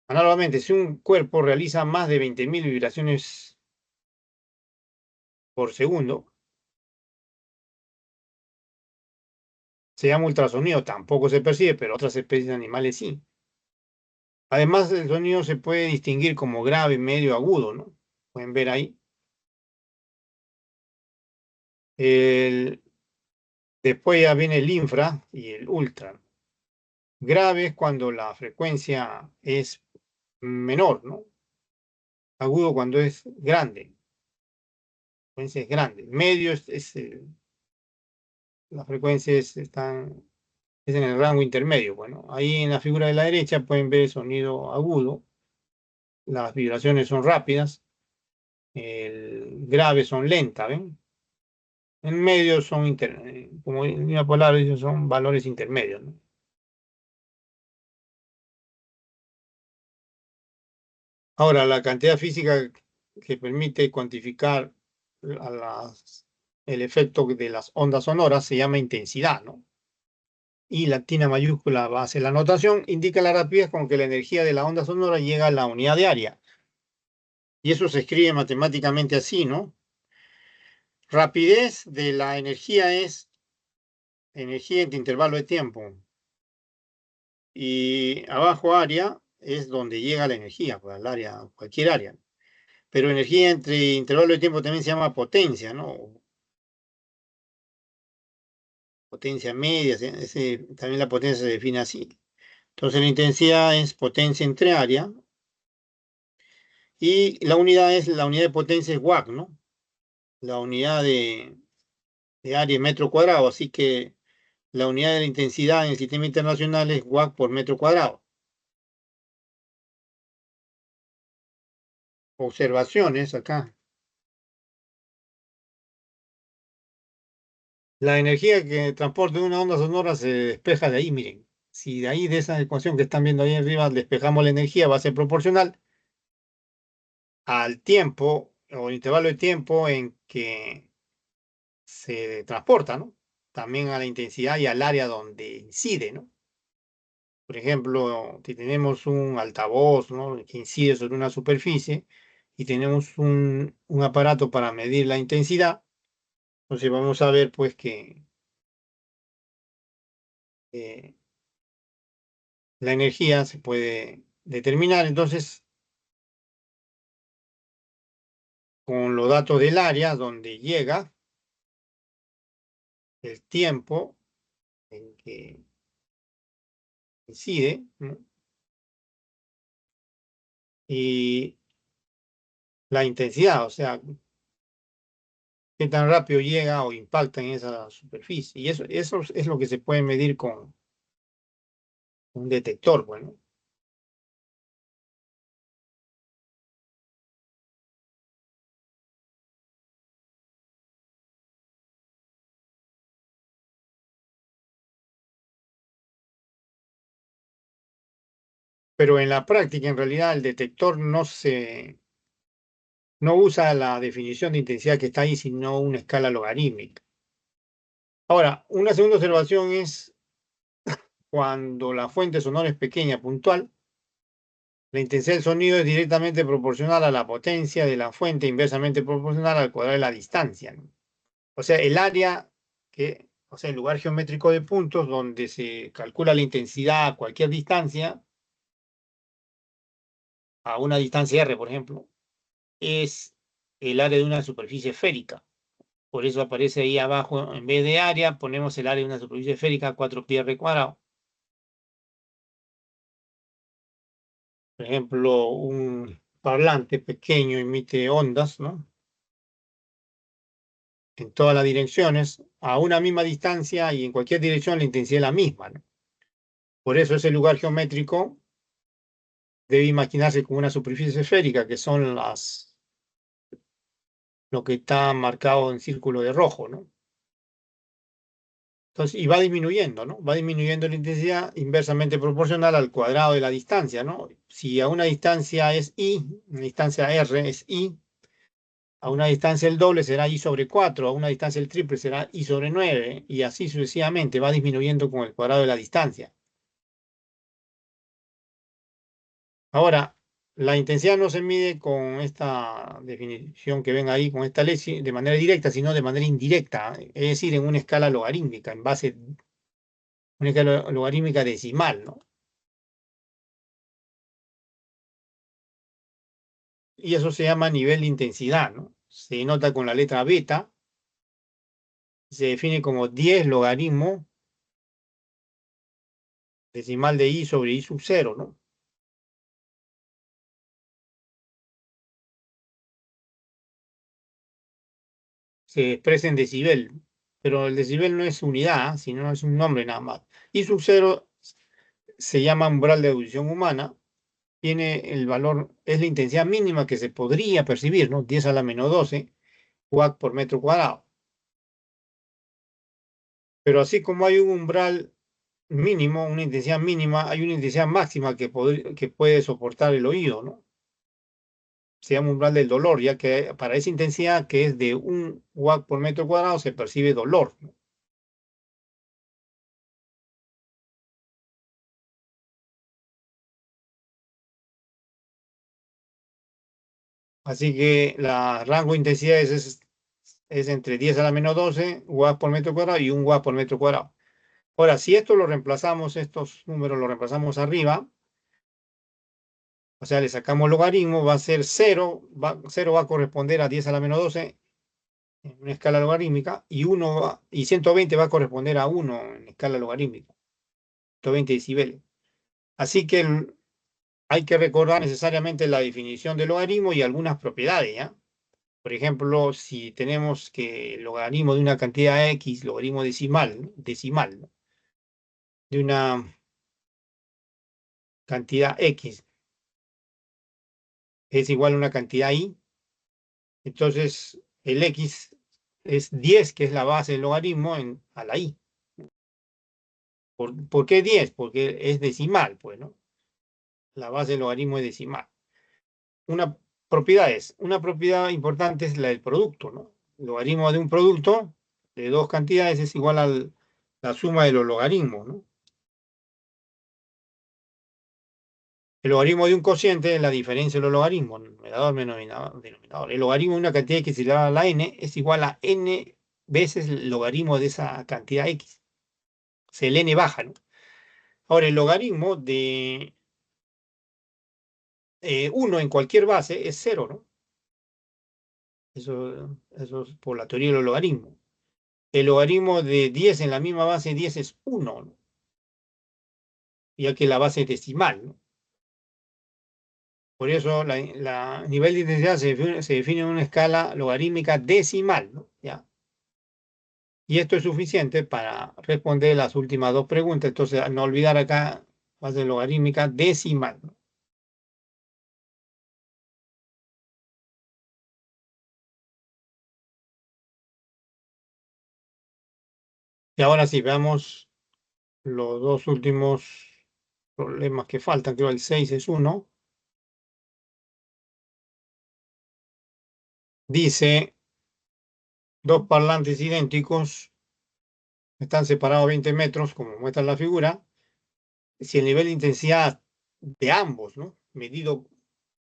Análogamente, si un cuerpo realiza más de 20.000 vibraciones por segundo, se llama ultrasonido, tampoco se percibe, pero otras especies de animales sí. Además, el sonido se puede distinguir como grave, medio, agudo, ¿no? Pueden ver ahí. El- Después ya viene el infra y el ultra. Grave es cuando la frecuencia es menor, ¿no? Agudo cuando es grande, la frecuencia es grande. Medio la frecuencia es en el rango intermedio. Bueno, ahí en la figura de la derecha pueden ver el sonido agudo. Las vibraciones son rápidas. El grave son lentas, ¿ven? En medio son, como línea polar, dice, son valores intermedios, ¿no? Ahora, la cantidad física que permite cuantificar el efecto de las ondas sonoras se llama intensidad, ¿no? Y latina mayúscula base la notación indica la rapidez con que la energía de la onda sonora llega a la unidad de área. Y eso se escribe matemáticamente así, ¿no? Rapidez de la energía es energía entre intervalo de tiempo. Y abajo área es donde llega la energía, pues al área, cualquier área. Pero energía entre intervalo de tiempo también se llama potencia, ¿no? Potencia media, también la potencia se define así. Entonces la intensidad es potencia entre área y la unidad de potencia es watt, ¿no? La unidad de área en metro cuadrado, así que la unidad de la intensidad en el sistema internacional es watt por metro cuadrado. Observaciones acá. La energía que transporta una onda sonora se despeja de ahí, miren. Si de ahí, de esa ecuación que están viendo ahí arriba, despejamos la energía, va a ser proporcional al tiempo o intervalo de tiempo en que se transporta, ¿no? También a la intensidad y al área donde incide, ¿no? Por ejemplo, si tenemos un altavoz, ¿no? Que incide sobre una superficie y tenemos un aparato para medir la intensidad, entonces vamos a ver pues que eh, la energía se puede determinar entonces con los datos del área donde llega, el tiempo en que incide, ¿no? Y la intensidad, o sea, qué tan rápido llega o impacta en esa superficie. Y eso es lo que se puede medir con un detector, bueno. Pero en la práctica, en realidad, el detector no usa la definición de intensidad que está ahí, sino una escala logarítmica. Ahora, una segunda observación es cuando la fuente sonora es pequeña, puntual, la intensidad del sonido es directamente proporcional a la potencia de la fuente, inversamente proporcional al cuadrado de la distancia, ¿no? O sea, o sea, el lugar geométrico de puntos donde se calcula la intensidad a cualquier distancia, a una distancia R, por ejemplo, es el área de una superficie esférica. Por eso aparece ahí abajo, en vez de área, ponemos el área de una superficie esférica, 4πr². Por ejemplo, un parlante pequeño emite ondas, ¿no? En todas las direcciones, a una misma distancia y en cualquier dirección la intensidad es la misma, ¿no? Por eso ese lugar geométrico debe imaginarse como una superficie esférica, que son lo que está marcado en círculo de rojo, ¿no? Entonces, y va disminuyendo, ¿no? Va disminuyendo la intensidad inversamente proporcional al cuadrado de la distancia, ¿no? Si a una distancia es I, una distancia R es I, a una distancia el doble será I/4, a una distancia el triple será I/9, y así sucesivamente va disminuyendo con el cuadrado de la distancia. Ahora, la intensidad no se mide con esta definición que ven ahí, con esta ley, de manera directa, sino de manera indirecta, es decir, en una escala logarítmica, en base, una escala logarítmica decimal, ¿no? Y eso se llama nivel de intensidad, ¿no? Se nota con la letra beta, se define como 10 logaritmo decimal de I sobre I/0, ¿no? Se expresa en decibel, pero el decibel no es unidad, sino es un nombre nada más. I/0 se llama umbral de audición humana, tiene el valor, es la intensidad mínima que se podría percibir, ¿no? 10⁻⁻12 Watt por metro cuadrado. Pero así como hay un umbral mínimo, una intensidad mínima, hay una intensidad máxima que puede soportar el oído, ¿no? Se llama umbral del dolor, ya que para esa intensidad que es de 1 Watt por metro cuadrado se percibe dolor, ¿no? Así que la rango de intensidades es entre 10⁻⁻12 Watt por metro cuadrado y 1 Watt por metro cuadrado. Ahora, si esto lo reemplazamos, estos números los reemplazamos arriba, o sea, le sacamos logaritmo, va a ser 0, 0 va a corresponder a 10⁻⁻12 en una escala logarítmica, y 120 va a corresponder a 1 en escala logarítmica, 120 decibeles. Así que hay que recordar necesariamente la definición de logaritmo y algunas propiedades, ¿ya? Por ejemplo, si tenemos que el logaritmo de una cantidad X, logaritmo decimal, ¿no? Decimal, ¿no? De una cantidad X es igual a una cantidad Y, entonces el X es 10, que es la base del logaritmo a la Y. ¿Por qué 10? Porque es decimal, pues, ¿no? La base del logaritmo es decimal. Una una propiedad importante es la del producto, ¿no? El logaritmo de un producto de dos cantidades es igual a la suma de los logaritmos, ¿no? El logaritmo de un cociente es la diferencia de los logaritmos, numerador menos denominador. El logaritmo de una cantidad X elevado a la n es igual a n veces el logaritmo de esa cantidad X. O sea, el n baja, ¿no? Ahora, el logaritmo de 1 en cualquier base es 0, ¿no? Eso es por la teoría de los logaritmos. El logaritmo de 10 en la misma base 10 es 1, ¿no? Ya que la base es decimal, ¿no? Por eso la nivel de intensidad se define en una escala logarítmica decimal, ¿no? ¿Ya? Y esto es suficiente para responder las últimas dos preguntas. Entonces, no olvidar acá, base logarítmica decimal, ¿no? Y ahora sí, veamos los dos últimos problemas que faltan. Creo el 6 es uno. Dice, dos parlantes idénticos están separados 20 metros, como muestra la figura. Si el nivel de intensidad de ambos, ¿no? Medido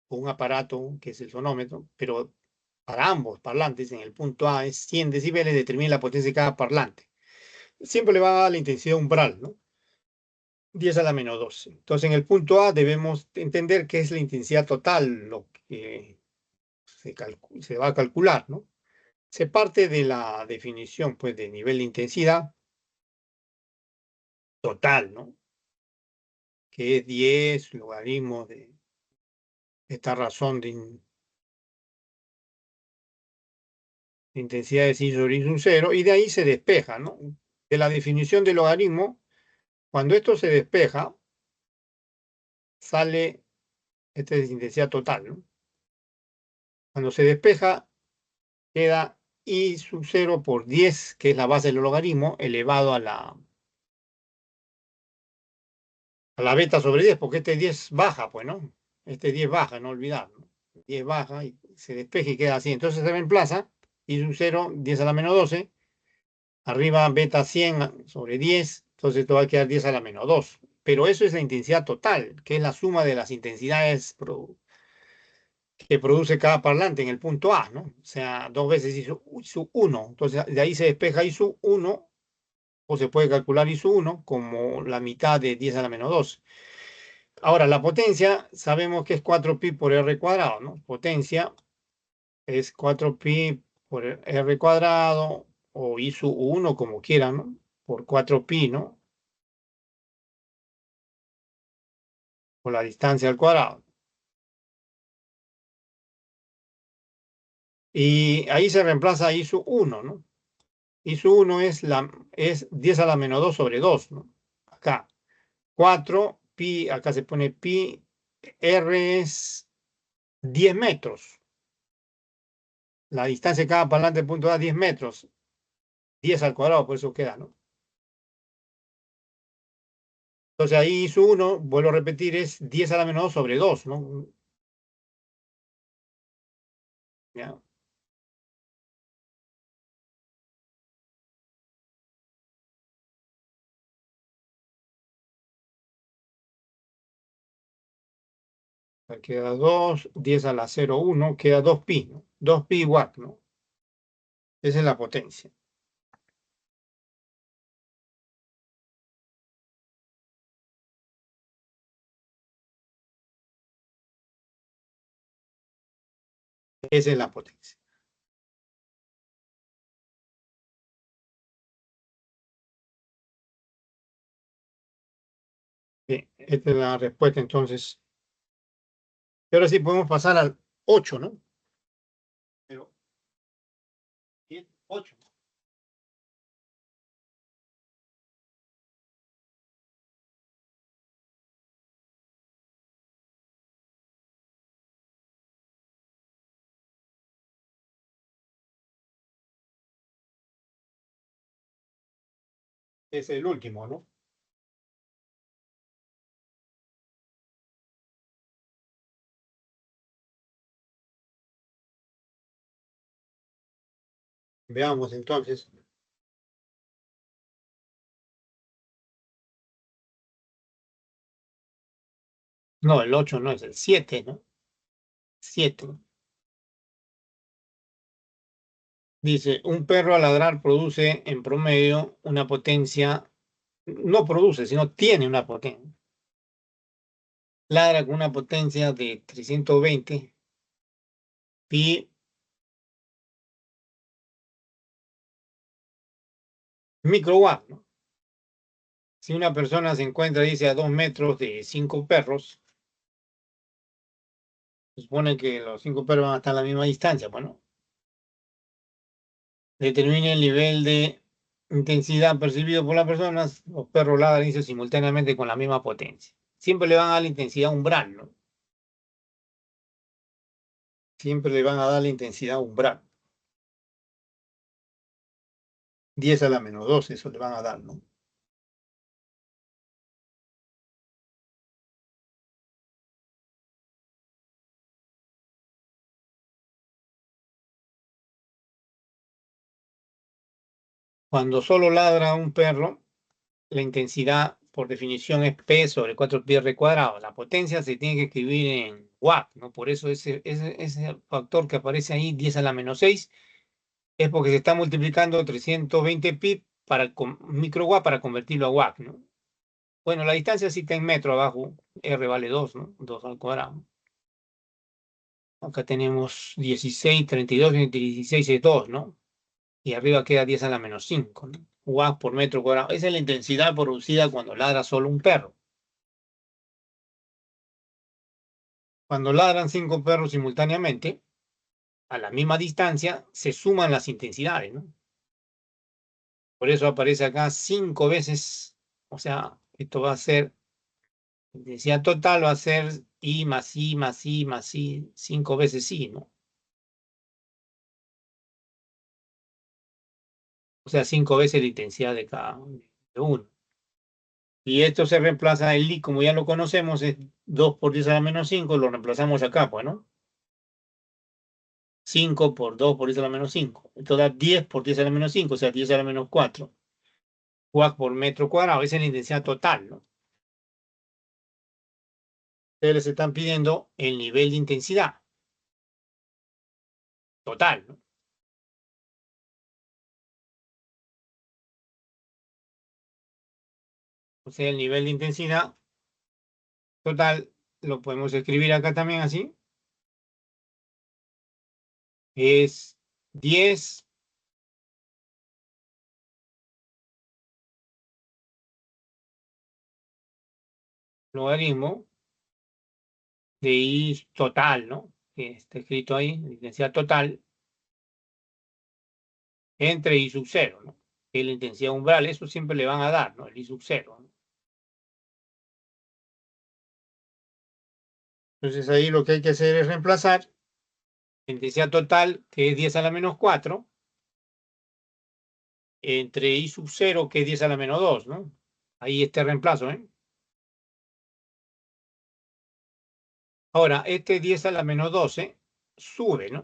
con un aparato que es el sonómetro, pero para ambos parlantes en el punto A es 100 decibeles, determina la potencia de cada parlante. Siempre le va a dar la intensidad umbral, ¿no? 10⁻⁻12. Entonces, en el punto A debemos entender que es la intensidad total, lo que se va a calcular, ¿no? Se parte de la definición, pues, de nivel de intensidad total, ¿no? Que es 10 logaritmos de esta razón de intensidad de sin sobre I sub 0, y de ahí se despeja, ¿no? De la definición de logaritmo, cuando esto se despeja, sale, esta es intensidad total, ¿no? Cuando se despeja, queda I sub 0 por 10, que es la base del logaritmo, elevado a la beta sobre 10, porque este 10 baja, pues, ¿no? Este 10 baja, no olvidar, ¿no? 10 baja y se despeja y queda así. Entonces se reemplaza I sub 0, 10 a la menos 12, arriba beta 100 sobre 10, entonces esto va a quedar 10 a la menos 2. Pero eso es la intensidad total, que es la suma de las intensidades que produce cada parlante en el punto A, ¿no? O sea, dos veces I sub 1. Entonces de ahí se despeja I sub 1, o se puede calcular I sub 1 como la mitad de 10 a la menos 2. Ahora, la potencia sabemos que es 4pi por r cuadrado, ¿no? Potencia es 4pi por r cuadrado o I sub 1, como quieran, ¿no? Por 4pi, ¿no? Por la distancia al cuadrado. Y ahí se reemplaza I sub 1, ¿no? I sub 1 es 10 a la menos 2 sobre 2, ¿no? Acá. 4pi, acá se pone pi, r es 10 metros. La distancia de cada parlante del punto A, 10 metros. 10 al cuadrado, por eso queda, ¿no? Entonces ahí su 1, vuelvo a repetir, es 10 a la menos 2 sobre 2, ¿no? ¿Ya? Queda 2, 10 a la 0,1, queda 2pi, ¿no? 2pi watt, ¿no? Esa es la potencia. Esa es la potencia. Bien, esta es la respuesta entonces. Y ahora sí podemos pasar al 8, ¿no? Pero, 8. Es el último, ¿no? Veamos entonces. No, el 8 no, es el 7, ¿no? 7. Dice, un perro al ladrar produce en promedio una potencia, no produce, sino tiene una potencia. Ladra con una potencia de 320 pi microwatt, ¿no? Si una persona se encuentra, dice, a 2 metros de 5 perros, se supone que los 5 perros van a estar a la misma distancia, bueno, determine el nivel de intensidad percibido por las personas, los perros ladran, dice, simultáneamente con la misma potencia. Siempre le van a dar la intensidad umbral, ¿no? Siempre le van a dar la intensidad umbral. 10 a la menos 2, eso le van a dar, ¿no? Cuando solo ladra un perro, la intensidad, por definición, es P sobre 4pi r cuadrado. La potencia se tiene que escribir en watt, ¿no? Por eso ese factor que aparece ahí, 10 a la menos 6, es porque se está multiplicando 320 pi con microwatt para convertirlo a watt, ¿no? Bueno, la distancia sí está en metro abajo, R vale 2, ¿no? 2 al cuadrado. Acá tenemos 16, 32, y 16 es 2, ¿no? Y arriba queda 10 a la menos 5, ¿no? Watts por metro cuadrado. Esa es la intensidad producida cuando ladra solo un perro. Cuando ladran 5 perros simultáneamente, a la misma distancia, se suman las intensidades, ¿no? Por eso aparece acá 5 veces, o sea, esto va a ser, la intensidad total va a ser I más I más I más I, 5 veces I, ¿no? O sea, 5 veces la intensidad de cada uno. Y esto se reemplaza, el I, como ya lo conocemos, es 2 por 10 a la menos 5, lo reemplazamos acá, pues, ¿no? 5 por 2 por 10 a la menos 5. Esto da 10 por 10 a la menos 5, o sea, 10 a la menos 4. Watts por metro cuadrado, esa es la intensidad total, ¿no? Ustedes les están pidiendo el nivel de intensidad total, ¿no? O sea, el nivel de intensidad total lo podemos escribir acá también así. Es 10 logaritmo de I total, ¿no? Que está escrito ahí, la intensidad total, entre I sub 0, ¿no? Que es la intensidad umbral, eso siempre le van a dar, ¿no? El I sub 0, ¿no? Entonces ahí lo que hay que hacer es reemplazar la intensidad total, que es 10 a la menos 4, entre I sub 0, que es 10 a la menos 2, ¿no? Ahí este reemplazo, ¿eh? Ahora, este 10 a la menos 12 sube, ¿no?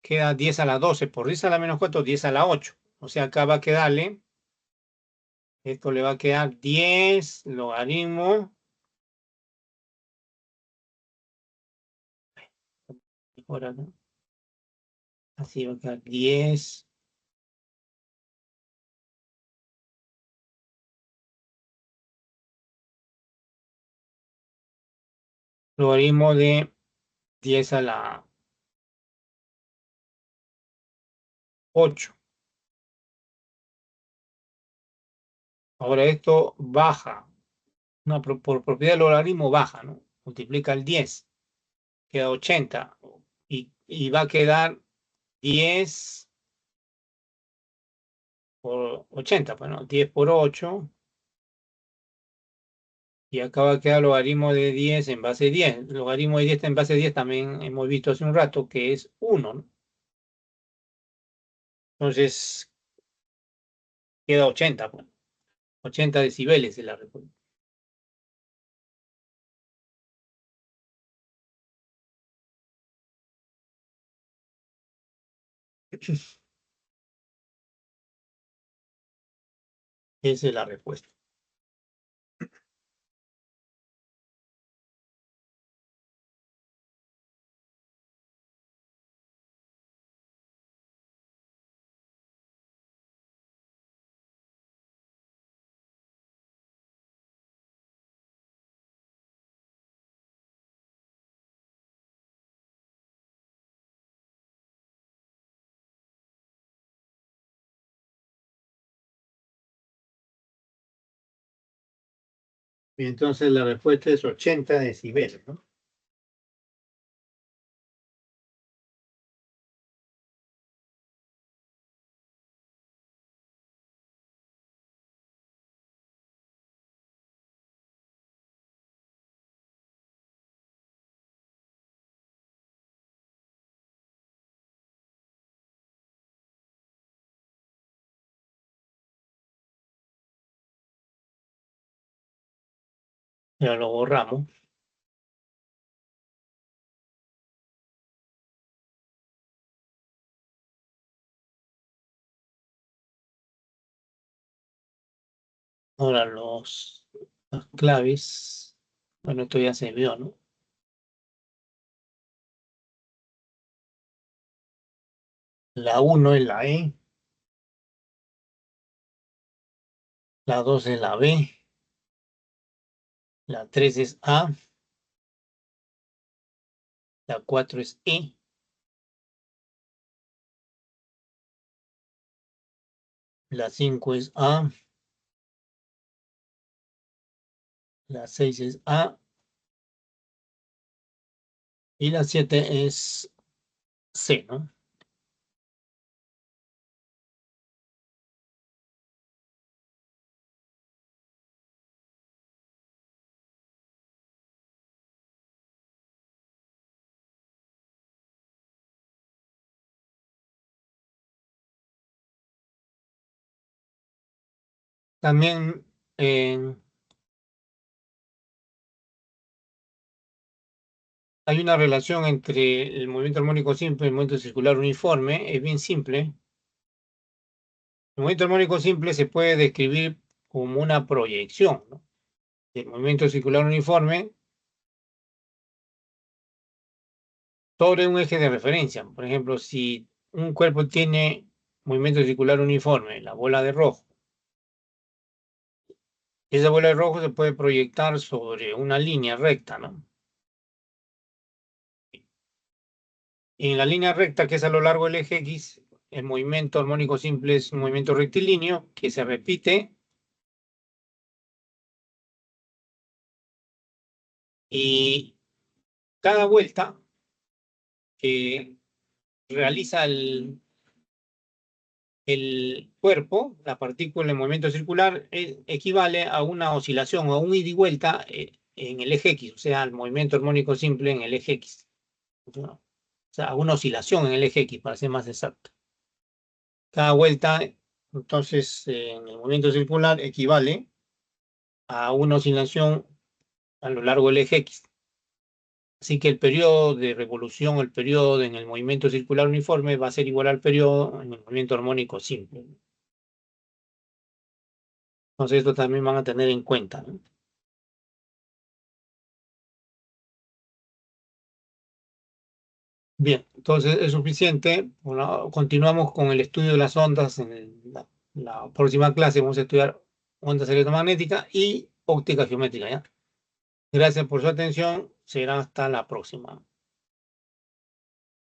Queda 10 a la 12 por 10 a la menos 4, 10 a la 8. O sea, acá va a quedarle, esto le va a quedar 10 logaritmo, ahora, ¿no? Así va a quedar 10 logaritmo de 10 a la 8. Ahora esto baja, por propiedad del logaritmo baja, ¿no? Multiplica el 10, queda 80 y va a quedar 10 por 80, bueno, 10 por 8, y acá va a quedar logaritmo de 10 en base 10. El logaritmo de 10 en base 10 también hemos visto hace un rato que es 1, ¿no? Entonces queda 80, pues. 80 decibeles de la respuesta. Esa es la respuesta. Y entonces la respuesta es 80 decibeles, ¿no? Ya lo borramos. Ahora las claves. Bueno, esto ya se vio, ¿no? La 1 es la E, la 2 es la B, la 3 es A, La 4 es E. La 5 es A. La 6 es A. Y la 7 es C, ¿no? También hay una relación entre el movimiento armónico simple y el movimiento circular uniforme. Es bien simple. El movimiento armónico simple se puede describir como una proyección, ¿no?, del movimiento circular uniforme sobre un eje de referencia. Por ejemplo, si un cuerpo tiene movimiento circular uniforme, la bola de rojo, esa bola de rojo se puede proyectar sobre una línea recta, ¿no? Y en la línea recta, que es a lo largo del eje X, el movimiento armónico simple es un movimiento rectilíneo que se repite y cada vuelta que realiza el cuerpo, la partícula en movimiento circular, equivale a una oscilación o a un ida y vuelta en el eje X, o sea, el movimiento armónico simple en el eje X, ¿no? O sea, a una oscilación en el eje X, para ser más exacto. Cada vuelta, entonces, en el movimiento circular equivale a una oscilación a lo largo del eje X. Así que el periodo de revolución, el periodo en el movimiento circular uniforme va a ser igual al periodo en el movimiento armónico simple. Entonces, esto también van a tener en cuenta, ¿no? Bien, entonces es suficiente. Bueno, continuamos con el estudio de las ondas en la próxima clase. Vamos a estudiar ondas electromagnéticas y óptica geométrica, ¿ya? Gracias por su atención. Será hasta la próxima.